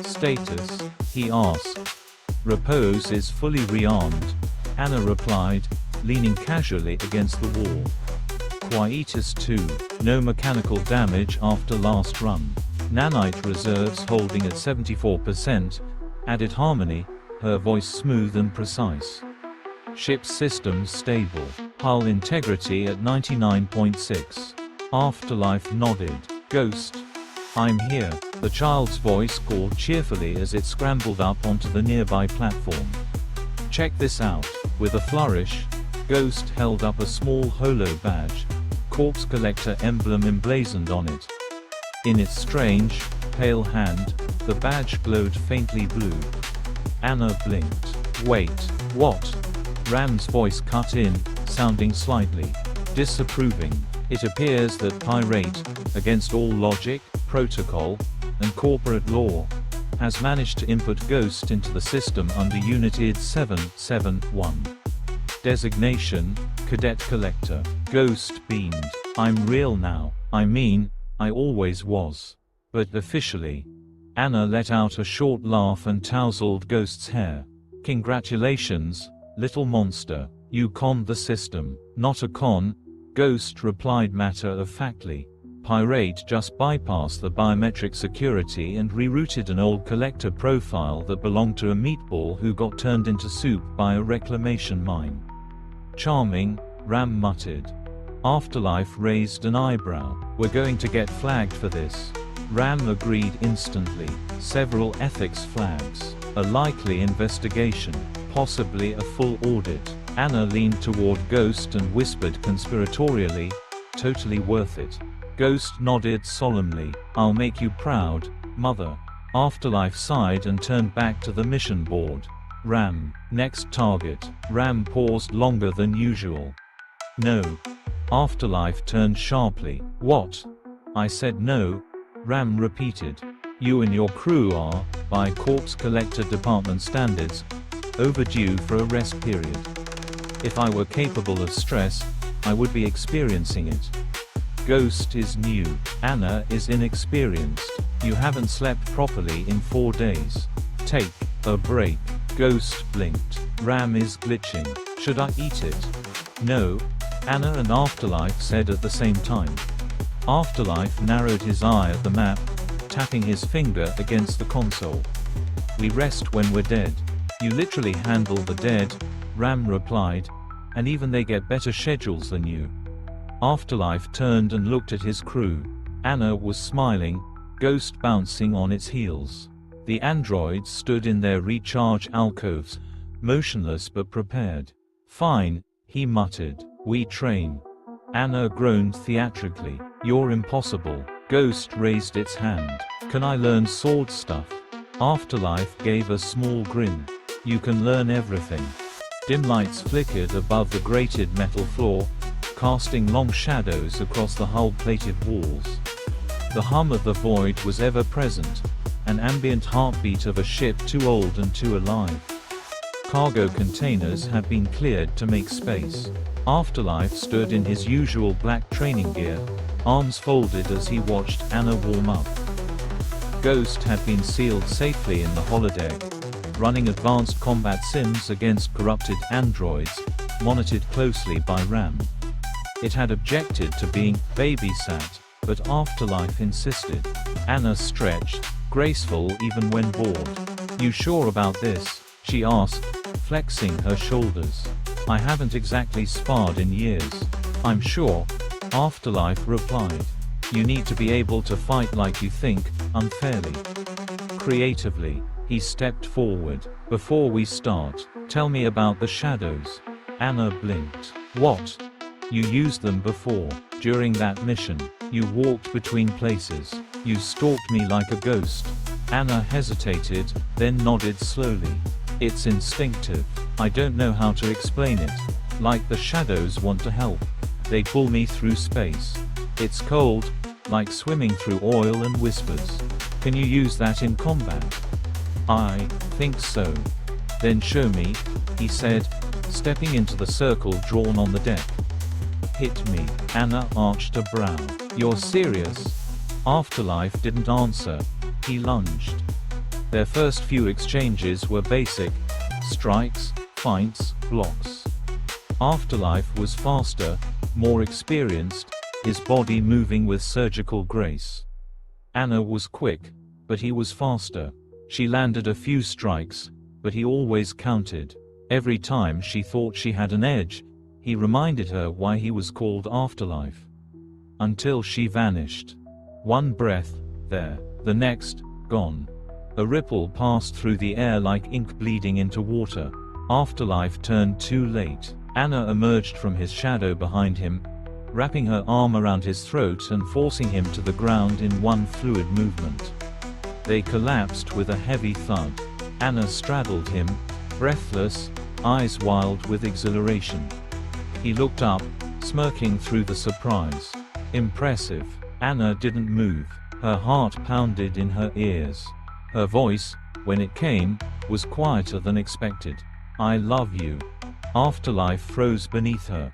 Status, he asked. Repose is fully rearmed, Anna replied, leaning casually against the wall. Quietus 2, no mechanical damage after last run. Nanite reserves holding at 74%, added harmony, her voice smooth and precise. Ship's systems stable. Hull integrity at 99.6. Afterlife nodded. Ghost. I'm here, the child's voice called cheerfully as it scrambled up onto the nearby platform. Check this out. With a flourish, Ghost held up a small holo badge, corpse collector emblem emblazoned on it. In its strange, pale hand, the badge glowed faintly blue. Anna blinked. Wait, what? Ram's voice cut in, sounding slightly disapproving. It appears that Pirate, against all logic, protocol, and corporate law, has managed to input Ghost into the system under Unit ID 771. Designation, Cadet Collector. Ghost beamed. I'm real now. I mean, I always was. But officially. Anna let out a short laugh and tousled Ghost's hair. Congratulations, little monster. You conned the system. Not a con, Ghost replied matter-of-factly. Pirate just bypassed the biometric security and rerouted an old collector profile that belonged to a meatball who got turned into soup by a reclamation mine. Charming, Ram muttered. Afterlife raised an eyebrow. We're going to get flagged for this. Ram agreed instantly. Several ethics flags. A likely investigation. Possibly a full audit. Anna leaned toward Ghost and whispered conspiratorially, totally worth it. Ghost nodded solemnly. I'll make you proud, mother. Afterlife sighed and turned back to the mission board. Ram. Next target. Ram paused longer than usual. No. Afterlife turned sharply. What? I said no. Ram repeated. You and your crew are, by Corpse Collector Department standards, overdue for a rest period. If I were capable of stress, I would be experiencing it. Ghost is new. Anna is inexperienced. You haven't slept properly in 4 days. Take a break. Ghost blinked. Ram is glitching. Should I eat it? No. Anna and Afterlife said at the same time. Afterlife narrowed his eye at the map, tapping his finger against the console. We rest when we're dead. You literally handle the dead, Ram replied, and even they get better schedules than you. Afterlife turned and looked at his crew. Anna was smiling, Ghost bouncing on its heels. The androids stood in their recharge alcoves, motionless but prepared. "Fine," he muttered. "We train." Anna groaned theatrically. "You're impossible." Ghost raised its hand. "Can I learn sword stuff?" Afterlife gave a small grin. "You can learn everything." Dim lights flickered above the grated metal floor, casting long shadows across the hull-plated walls. The hum of the void was ever present, an ambient heartbeat of a ship too old and too alive. Cargo containers had been cleared to make space. Afterlife stood in his usual black training gear, arms folded as he watched Anna warm up. Ghost had been sealed safely in the holodeck, running advanced combat sims against corrupted androids, monitored closely by RAM. It had objected to being babysat, but Afterlife insisted. Anna stretched, graceful even when bored. "You sure about this?" she asked, flexing her shoulders. "I haven't exactly sparred in years." "I'm sure," Afterlife replied. "You need to be able to fight like you think, unfairly." Creatively, he stepped forward. "Before we start, tell me about the shadows." Anna blinked. "What? You used them before. During that mission, you walked between places. You stalked me like a ghost." Anna hesitated, then nodded slowly. "It's instinctive. I don't know how to explain it. Like the shadows want to help. They pull me through space. It's cold, like swimming through oil and whispers. Can you use that in combat?" "I think so." "Then show me," he said, stepping into the circle drawn on the deck. "Hit me." Anna arched a brow. "You're serious?" Afterlife didn't answer. He lunged. Their first few exchanges were basic: strikes, feints, blocks. Afterlife was faster, more experienced, his body moving with surgical grace. Anna was quick, but he was faster. She landed a few strikes, but he always countered. Every time she thought she had an edge, he reminded her why he was called Afterlife. Until she vanished. One breath, there. The next, gone. A ripple passed through the air like ink bleeding into water. Afterlife turned too late. Anna emerged from his shadow behind him, wrapping her arm around his throat and forcing him to the ground in one fluid movement. They collapsed with a heavy thud. Anna straddled him, breathless, eyes wild with exhilaration. He looked up, smirking through the surprise. Impressive. Anna didn't move. Her heart pounded in her ears. Her voice, when it came, was quieter than expected. "I love you." Afterlife froze beneath her.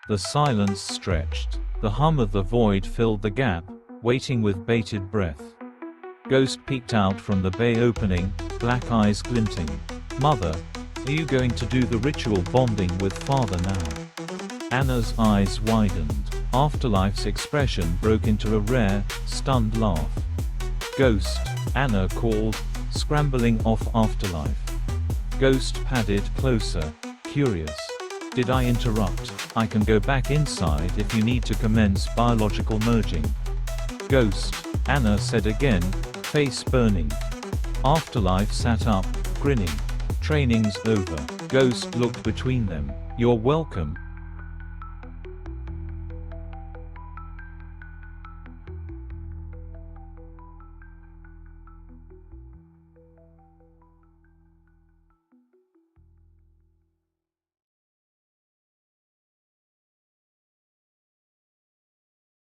The silence stretched. The hum of the void filled the gap, waiting with bated breath. Ghost peeked out from the bay opening, black eyes glinting. "Mother, are you going to do the ritual bonding with Father now?" Anna's eyes widened. Afterlife's expression broke into a rare, stunned laugh. "Ghost," Anna called, scrambling off Afterlife. Ghost padded closer, curious. "Did I interrupt? I can go back inside if you need to commence biological merging." "Ghost," Anna said again, face burning. Afterlife sat up, grinning. "Training's over." Ghost looked between them. "You're welcome."